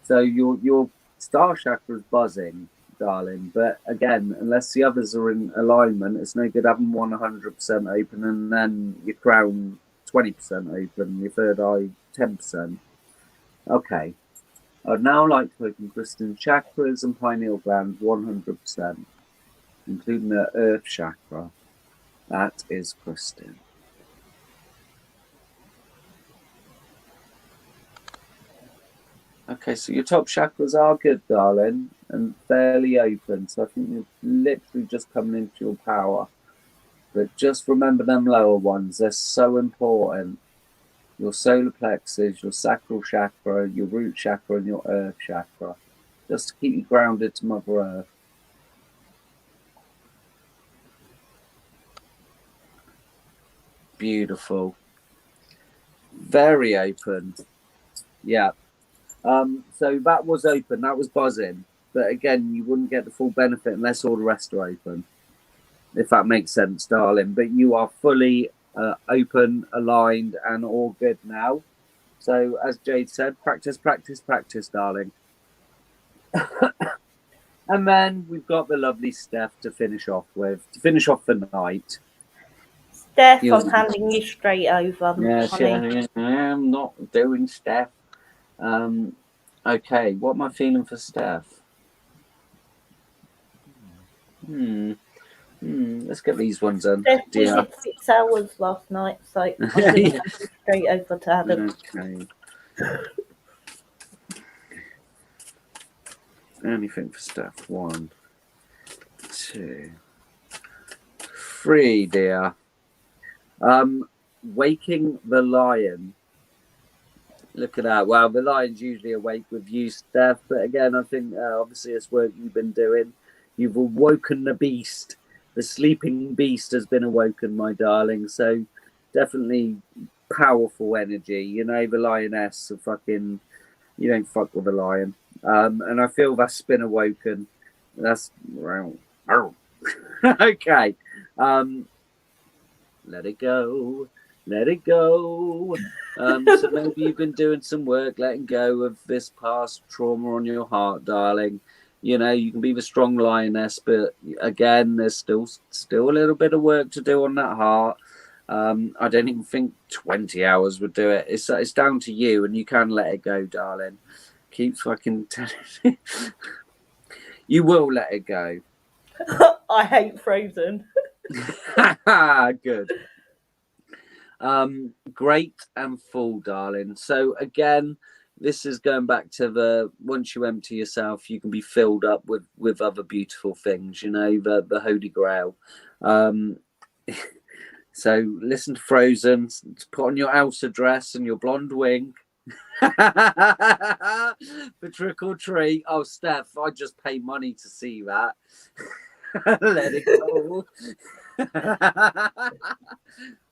Speaker 1: So your star chakra is buzzing, darling. But again, unless the others are in alignment, it's no good having 100% open and then your crown 20% open, your third eye 10%. Okay. I'd now like to open Kristen's chakras and pineal glands 100%, including the earth chakra. That is Kristen. Okay, so your top chakras are good, darling, and fairly open. So I think you're literally just coming into your power. But just remember them lower ones. They're so important. Your solar plexus, your sacral chakra, your root chakra, and your earth chakra. Just to keep you grounded to Mother Earth. Beautiful. Very open. Yeah. So that was open. That was buzzing. But again, you wouldn't get the full benefit unless all the rest are open. If that makes sense, darling. But you are fully open, aligned, and all good now. So, as Jade said, practice, practice, practice, darling. And then we've got the lovely Steph to finish off with, to finish off the night.
Speaker 2: Steph,
Speaker 1: You're,
Speaker 2: I'm handing you straight over,
Speaker 1: yes,
Speaker 2: honey.
Speaker 1: yeah, I'm not doing Steph. Okay, what am I feeling for Steph? Let's get these ones done,
Speaker 2: Steph, we
Speaker 1: dear.
Speaker 2: did 6 hours last night, so I'm going to
Speaker 1: Yeah.
Speaker 2: hand you straight over to Adam.
Speaker 1: Okay. Anything for Steph? 1, 2, 3, dear. Waking the lion. Look at that. Well, the lion's usually awake with you, Steph. But again, I think obviously it's work you've been doing. You've awoken the beast. The sleeping beast has been awoken, my darling. So definitely powerful energy. You know, the lioness are fucking. You don't fuck with a lion. And I feel that's been awoken. That's okay. Let it go. Let it go. So maybe you've been doing some work, letting go of this past trauma on your heart, darling. You know, you can be the strong lioness, but again, there's still a little bit of work to do on that heart. I don't even think 20 hours would do it. It's down to you, and you can let it go, darling. Keep fucking telling you will let it go.
Speaker 2: I hate Frozen.
Speaker 1: Good. Great and full, darling. So again, this is going back to the once you empty yourself, you can be filled up with other beautiful things. You know, the Holy Grail. So listen to Frozen. Put on your Elsa dress and your blonde wing. For trick or treat. Oh, Steph, I just pay money to see that. Let it go.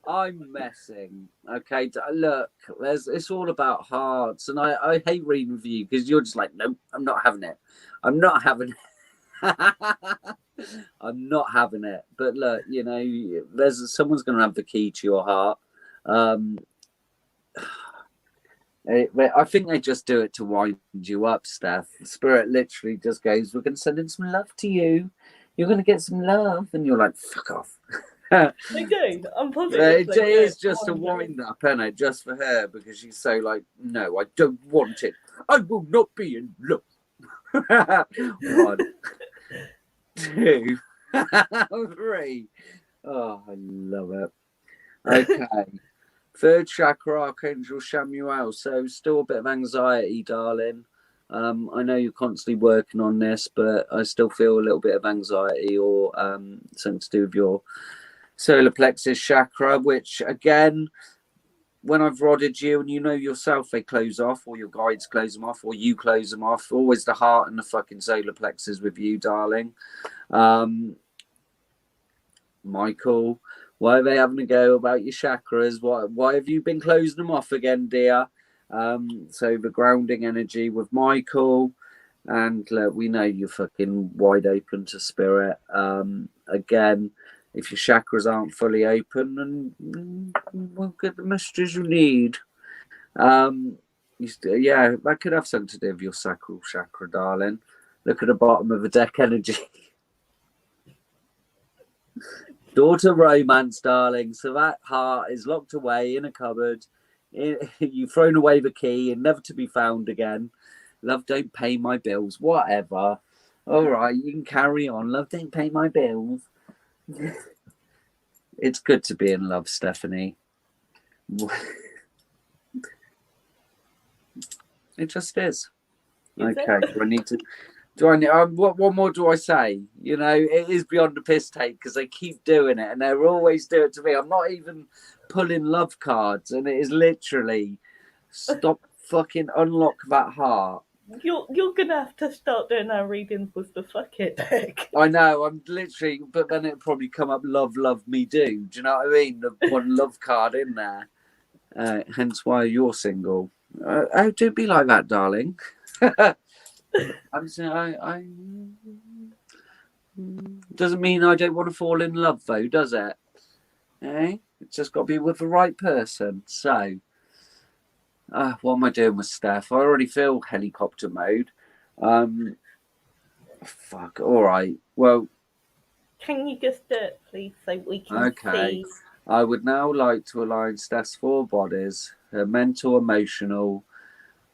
Speaker 1: I'm messing. Okay, look, it's all about hearts, and I hate reading for you because you're just like, nope, I'm not having it. I'm not having it. I'm not having it. But look, you know, someone's going to have the key to your heart. I think they just do it to wind you up, Steph. The spirit literally just goes, we're going to send in some love to you. You're going to get some love. And you're like, fuck off.
Speaker 2: They do. I'm positive.
Speaker 1: It is just a wind up, isn't it? Just for her, because she's so like, no, I don't want it. I will not be in love. 1, 2, 3. Oh, I love it. Okay. 3rd chakra, Archangel Samuel. So still a bit of anxiety, darling. I know you're constantly working on this, but I still feel a little bit of anxiety or something to do with your solar plexus chakra, which again, when I've rodded you and you know yourself, they close off, or your guides close them off, or you close them off. Always the heart and the fucking solar plexus with you, darling. Michael, why are they having a go about your chakras? Why have you been closing them off again, dear? So the grounding energy with Michael, and look, we know you're fucking wide open to spirit. Again, if your chakras aren't fully open, then we'll get the messages you need. Yeah, that could have something to do with your sacral chakra, darling. Look at the bottom of the deck energy. Daughter romance, darling. So that heart is locked away in a cupboard. You've thrown away the key and never to be found again. Love don't pay my bills. Whatever. All right, you can carry on. Love don't pay my bills. It's good to be in love, Stephanie. It just is. Okay, do I need to? Do I need? What more do I say? You know, it is beyond the piss take because they keep doing it and they always do it to me. I'm not even pulling love cards, and it is literally stop fucking unlock that heart.
Speaker 2: You're gonna have to start doing our readings with the fuck it deck.
Speaker 1: I know, I'm literally, but then it'll probably come up love me do. Do you know what I mean? The one love card in there. Hence why you're single. Oh, don't be like that, darling. I'm saying I doesn't mean I don't want to fall in love though, does it? Eh? It's just got to be with the right person. So, what am I doing with Steph? I already feel helicopter mode. Fuck. All right. Well,
Speaker 2: Can you just do it, please, so we can
Speaker 1: okay.
Speaker 2: see?
Speaker 1: I would now like to align Steph's 4 bodies: her mental, emotional,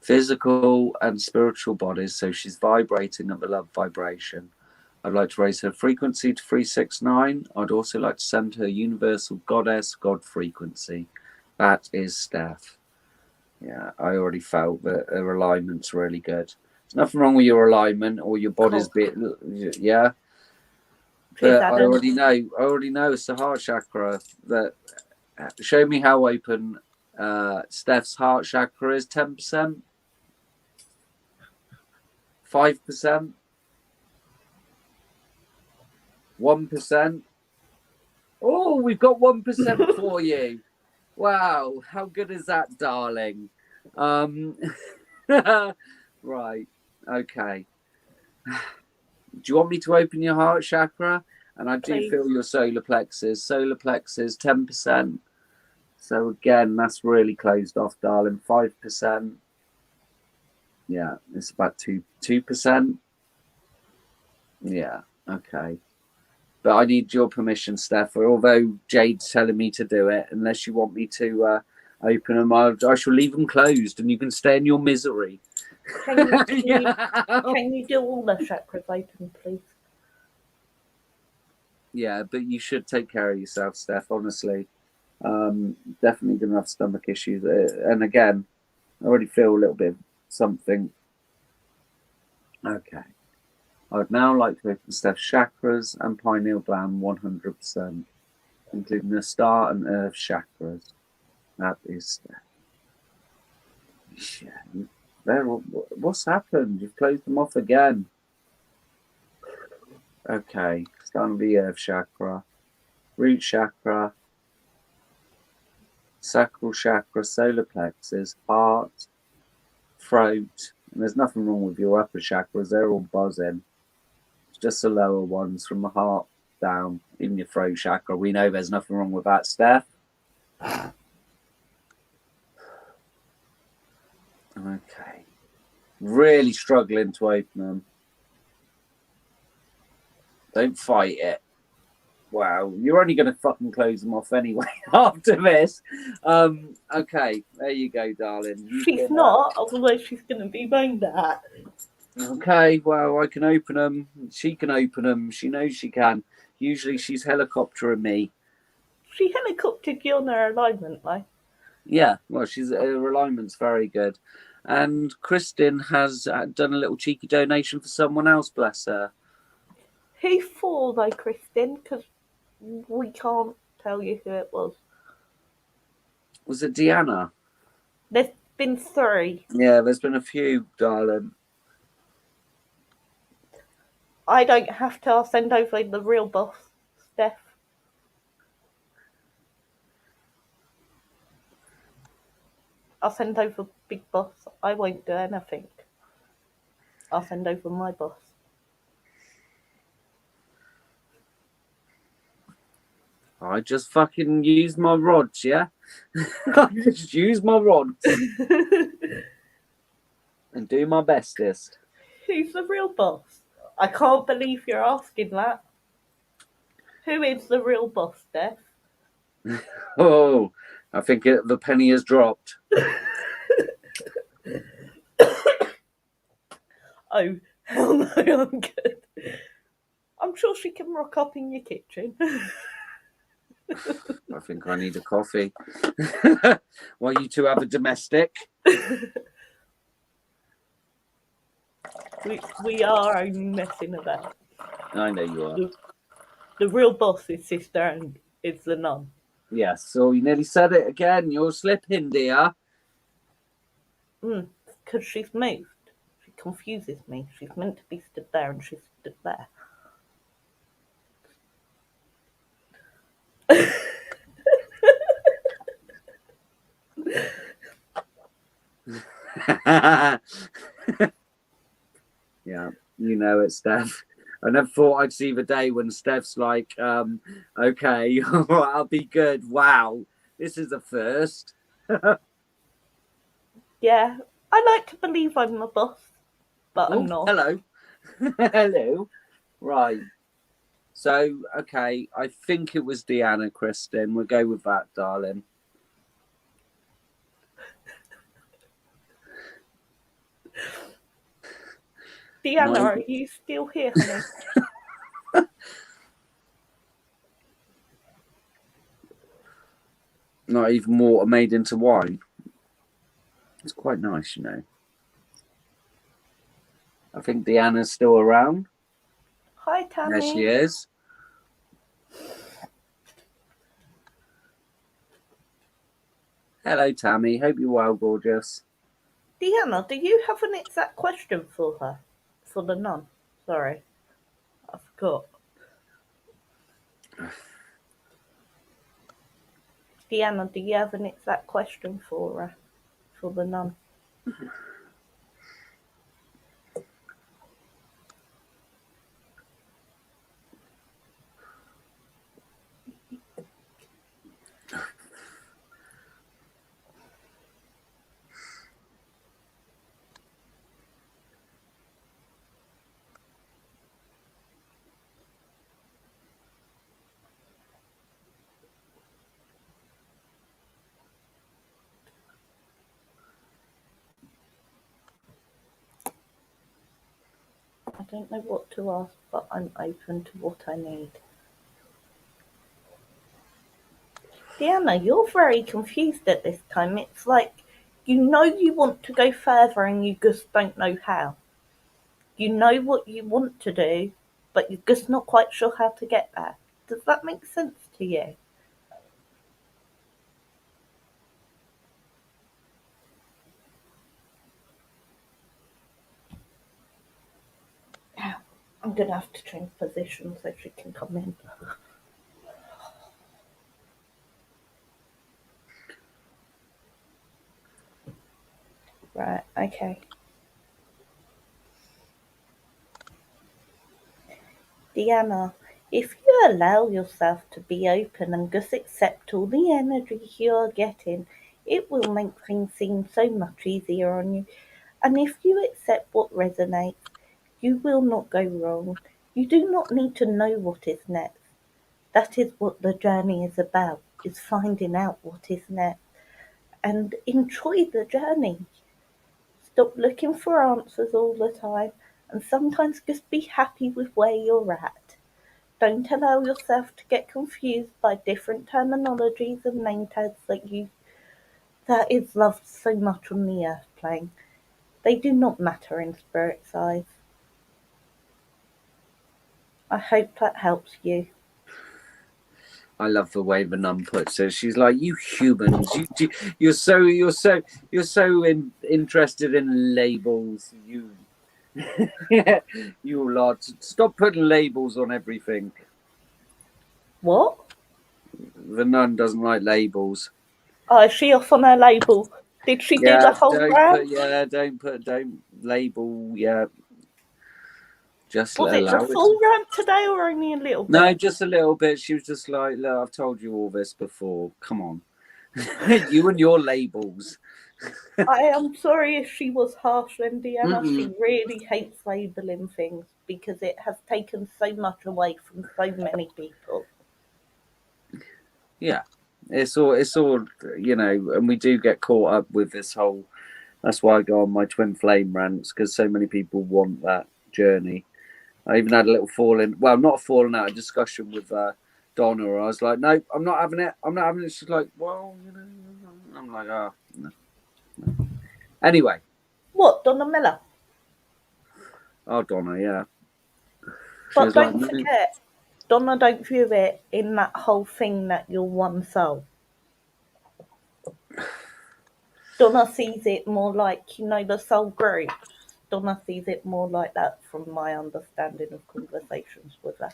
Speaker 1: physical, and spiritual bodies. So she's vibrating at the love vibration. I'd like to raise her frequency to 369. I'd also like to send her universal goddess God frequency. That is Steph. Yeah, I already felt that her alignment's really good. There's nothing wrong with your alignment or your body's bit. Yeah, but I already know it's the heart chakra. That show me how open Steph's heart chakra is. 10%, 5%, 1%. Oh, we've got 1% for you. Wow, how good is that, darling? Right, okay. Do you want me to open your heart chakra? And I do feel your solar plexus. Solar plexus, 10%. So again, that's really closed off, darling. 5%. Yeah, it's about 2%. Yeah, okay. But I need your permission, Steph. Although Jade's telling me to do it, unless you want me to open them, I shall leave them closed, and you can stay in your misery.
Speaker 2: Can you do all the chakras open, please?
Speaker 1: Yeah, but you should take care of yourself, Steph. Honestly, definitely gonna have stomach issues, and again, I already feel a little bit of something. Okay. I'd now like to open Steph's chakras and pineal gland 100%, including the star and earth chakras. That is Steph. Yeah, what's happened? You've closed them off again. Okay, starting with the earth chakra, root chakra, sacral chakra, solar plexus, heart, throat. And there's nothing wrong with your upper chakras, they're all buzzing. It's just the lower ones from the heart down in your throat chakra. We know there's nothing wrong with that, Steph. Okay. Really struggling to open them. Don't fight it. Wow, you're only going to fucking close them off anyway after this. Okay, there you go, darling.
Speaker 2: She's not, otherwise she's going to be moaned at.
Speaker 1: Okay, well, I can open them. She can open them. She knows she can. Usually she's helicoptering me.
Speaker 2: She helicoptered you on her alignment, though.
Speaker 1: Yeah, well, her alignment's very good. And Kristen has done a little cheeky donation for someone else, bless her.
Speaker 2: Who for, though, Kristen? Because we can't tell you who it was.
Speaker 1: Was it Deanna?
Speaker 2: There's been 3.
Speaker 1: Yeah, there's been a few, darling.
Speaker 2: I don't have to. I'll send over the real boss, Steph. I'll send over Big Boss. I won't do anything. I'll send over my boss.
Speaker 1: I just fucking use my rods, yeah? I just use my rods. And do my bestest.
Speaker 2: Who's the real boss? I can't believe you're asking that. Who is the real boss, Steph?
Speaker 1: Oh, I think the penny has dropped.
Speaker 2: Oh, hell no, I'm good. I'm sure she can rock up in your kitchen.
Speaker 1: I think I need a coffee. While you two have a domestic.
Speaker 2: We are only messing about.
Speaker 1: I know you are.
Speaker 2: The real boss is Sister and is the nun.
Speaker 1: Yes, so you nearly said it again. You're slipping, dear.
Speaker 2: Because she's moved. She confuses me. She's meant to be stood there and she's stood there.
Speaker 1: Yeah, you know it, Steph. I never thought I'd see the day when Steph's like, okay, I'll be good. Wow, this is a first.
Speaker 2: Yeah, I like to believe I'm the boss, but I'm not.
Speaker 1: Hello. Hello. Right. So, okay, I think it was Deanna, Kristen. We'll go with that, darling.
Speaker 2: Deanna, are you still here, honey?
Speaker 1: Not even water made into wine. It's quite nice, you know. I think Deanna's still around.
Speaker 2: Hi, Tammy.
Speaker 1: There she is. Hello, Tammy. Hope you're well, gorgeous.
Speaker 2: Deanna, do you have an exact question for her? For the nun? Sorry. I forgot. Deanna, do you have an exact question for her? For the nun? I don't know what to ask, but I'm open to what I need. Deanna, you're very confused at this time. It's like you know you want to go further and you just don't know how. You know what you want to do, but you're just not quite sure how to get there. Does that make sense to you? Now, I'm going to have to change position so she can come in. Right, okay. Deanna, if you allow yourself to be open and just accept all the energy you are getting, it will make things seem so much easier on you. And if you accept what resonates, you will not go wrong. You do not need to know what is next. That is what the journey is about, is finding out what is next. And enjoy the journey. Stop looking for answers all the time and sometimes just be happy with where you're at. Don't allow yourself to get confused by different terminologies and name tags that is loved so much on the earth plane. They do not matter in spirit's eyes. I hope that helps you.
Speaker 1: I love the way the nun puts it. She's like, "You humans, you're so interested in labels. You, you lot, stop putting labels on everything."
Speaker 2: What?
Speaker 1: The nun doesn't like labels.
Speaker 2: Oh, is she off on her label? Did she do the whole round?
Speaker 1: Don't label. Yeah, just
Speaker 2: Was it the
Speaker 1: allow it.
Speaker 2: full rant today or only a little bit?
Speaker 1: No, just a little bit. She was just like, "Look, I've told you all this before. Come on, you and your labels."
Speaker 2: I am sorry if she was harsh then, Deanna. She really hates labelling things because it has taken so much away from so many people.
Speaker 1: Yeah, it's all, you know, and we do get caught up with this whole. That's why I go on my twin flame rants, because so many people want that journey. I even had a little falling, well, not a falling out, a discussion with Donna. I was like, "No, I'm not having it. I'm not having it." She's like, "Well, you know," I'm like, "Oh, no, no." Anyway.
Speaker 2: What, Donna Miller?
Speaker 1: Oh, Donna, yeah.
Speaker 2: But don't forget, Donna don't view it in that whole thing that you're one soul. Donna sees it more like, you know, the soul groups. Donna sees it more like that from my understanding of conversations with her.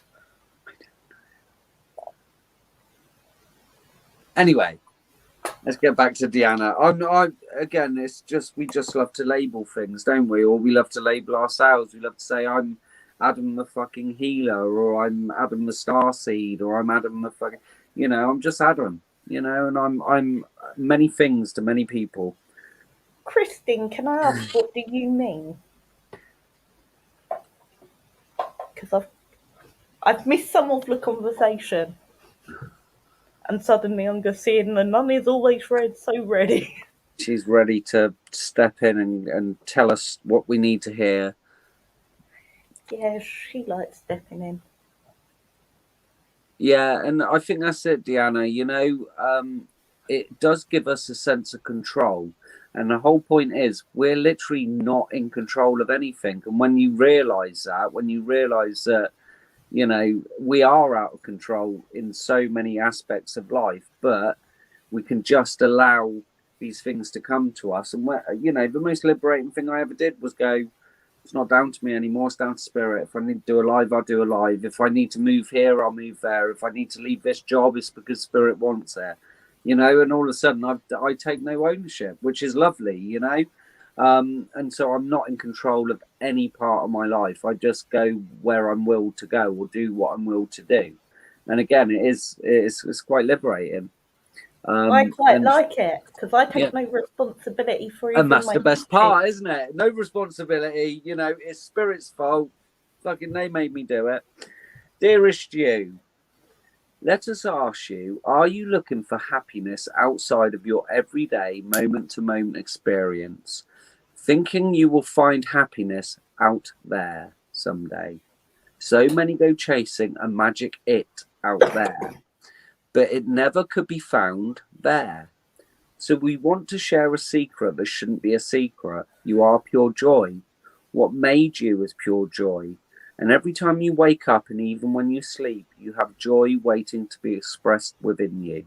Speaker 1: Anyway, let's get back to Deanna. Again, it's just, we just love to label things, don't we? Or we love to label ourselves. We love to say, "I'm Adam the fucking healer," or "I'm Adam the starseed," or "I'm Adam the fucking," you know, I'm just Adam, you know, and I'm many things to many people.
Speaker 2: Christine, can I ask what do you mean? I've missed some of the conversation. And suddenly I'm just seeing the nun is always red, so ready.
Speaker 1: She's ready to step in and tell us what we need to hear.
Speaker 2: Yeah, she likes stepping in.
Speaker 1: Yeah, and I think that's it, Deanna. You know, it does give us a sense of control. And the whole point is we're literally not in control of anything. And when you realize that, you know, we are out of control in so many aspects of life, but we can just allow these things to come to us. And, you know, the most liberating thing I ever did was go, it's not down to me anymore. It's down to spirit. If I need to do a live, I'll do a live. If I need to move here, I'll move there. If I need to leave this job, it's because spirit wants it, you know. And all of a sudden, I take no ownership, which is lovely, you know. And so I'm not in control of any part of my life. I just go where I'm willed to go or do what I'm willed to do. And again, it's quite liberating.
Speaker 2: I quite
Speaker 1: And
Speaker 2: like it because I take
Speaker 1: yeah,
Speaker 2: no responsibility for even
Speaker 1: and that's
Speaker 2: my
Speaker 1: the best
Speaker 2: mistakes.
Speaker 1: part, isn't it? No responsibility. You know, it's spirit's fault. Fucking they made me do it. Dearest you, let us ask you, are you looking for happiness outside of your everyday moment to moment experience? Thinking you will find happiness out there someday. So many go chasing a magic it out there, but it never could be found there. So we want to share a secret that shouldn't be a secret. You are pure joy. What made you is pure joy. And every time you wake up and even when you sleep, you have joy waiting to be expressed within you.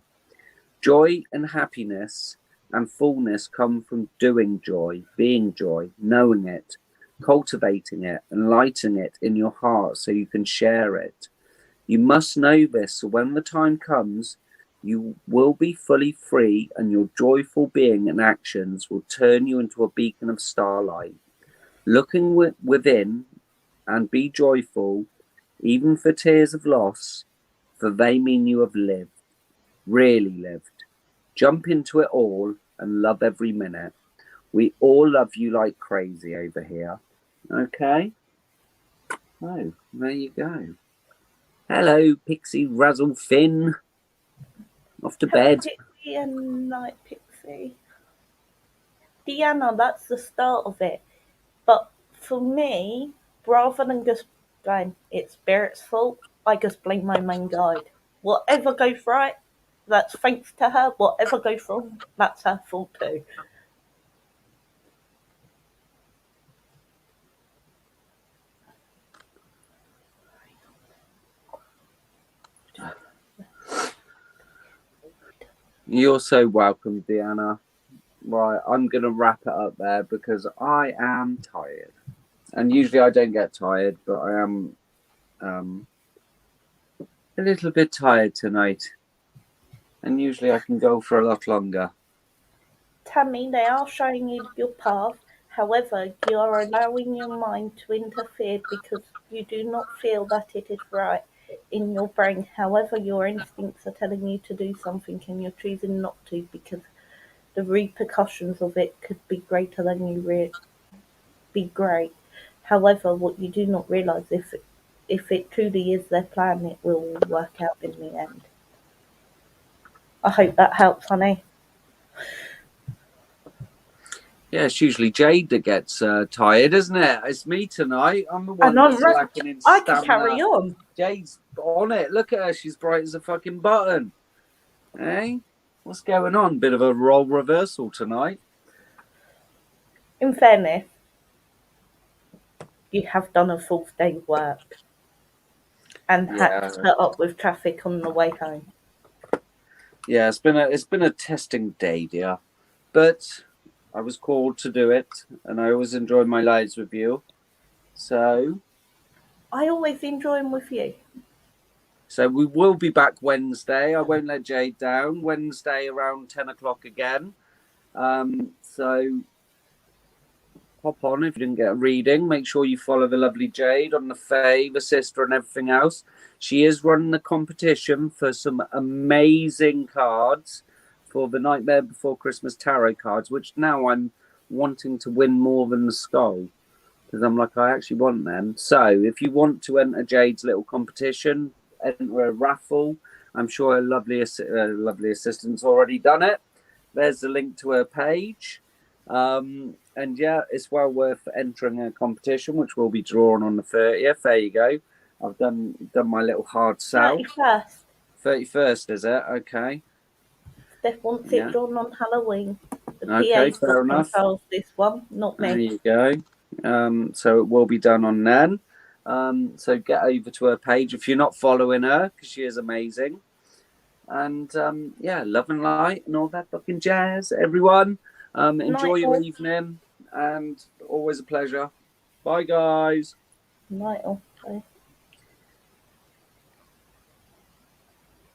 Speaker 1: Joy and happiness and fullness come from doing joy, being joy, knowing it, cultivating it, and lighting it in your heart so you can share it. You must know this, so when the time comes, you will be fully free, and your joyful being and actions will turn you into a beacon of starlight. Looking within and be joyful, even for tears of loss, for they mean you have lived, really lived. Jump into it all and love every minute. We all love you like crazy over here. Okay? Oh, there you go. Hello, Pixie Razzle Finn. Off to
Speaker 2: Hello,
Speaker 1: bed.
Speaker 2: Pixie and Night Pixie. Deanna, that's the start of it. But for me, rather than just going, it's Spirit's fault, I just blame my main guide. Whatever goes right, that's thanks to her. Whatever goes wrong, that's her fault too.
Speaker 1: You're so welcome, Deanna. Right, I'm going to wrap it up there because I am tired. And usually I don't get tired, but I am a little bit tired tonight. And usually I can go for a lot longer.
Speaker 2: Tammy, they are showing you your path. However, you are allowing your mind to interfere because you do not feel that it is right in your brain. However, your instincts are telling you to do something and you're choosing not to because the repercussions of it could be greater than be great. However, what you do not realize if it truly is their plan, it will work out in the end. I hope that helps, honey.
Speaker 1: Yeah, it's usually Jade that gets tired, isn't it? It's me tonight. I'm the one
Speaker 2: And
Speaker 1: that's lacking in
Speaker 2: I can carry
Speaker 1: stamina.
Speaker 2: on.
Speaker 1: Jade's on it. Look at her. She's bright as a fucking button. Hey? What's going on? Bit of a role reversal tonight.
Speaker 2: In fairness, you have done a full day's work and had to put up with traffic on the way home.
Speaker 1: Yeah, it's been a testing day, dear. But I was called to do it, and I always enjoy my lives with you. So
Speaker 2: I always enjoy them with you.
Speaker 1: we will be back Wednesday. I won't let Jade down. Wednesday around 10 o'clock again. So hop on if you didn't get a reading. Make sure you follow the lovely Jade on the Fae, the sister, and everything else. She is running the competition for some amazing cards for the Nightmare Before Christmas tarot cards, which now I'm wanting to win more than the skull. because I'm like, I actually want them. So if you want to enter Jade's little competition, enter a raffle. I'm sure her lovely assistant's already done it. There's the link to her page. And yeah, it's well worth entering a competition, which will be drawn on the 30th. There you go. I've done my little hard sell.
Speaker 2: 31st.
Speaker 1: 31st, is it? Okay.
Speaker 2: Steph wants
Speaker 1: Yeah.
Speaker 2: it drawn on Halloween. The
Speaker 1: Okay,
Speaker 2: PA's
Speaker 1: fair
Speaker 2: got
Speaker 1: enough.
Speaker 2: controls this one, not
Speaker 1: There
Speaker 2: me.
Speaker 1: you go. So it will be done on then. So get over to her page if you're not following her, because she is amazing. And yeah, love and light and all that fucking jazz, everyone. Enjoy
Speaker 2: Night
Speaker 1: your
Speaker 2: all.
Speaker 1: evening, and always a pleasure. Bye, guys.
Speaker 2: Night all. Bye.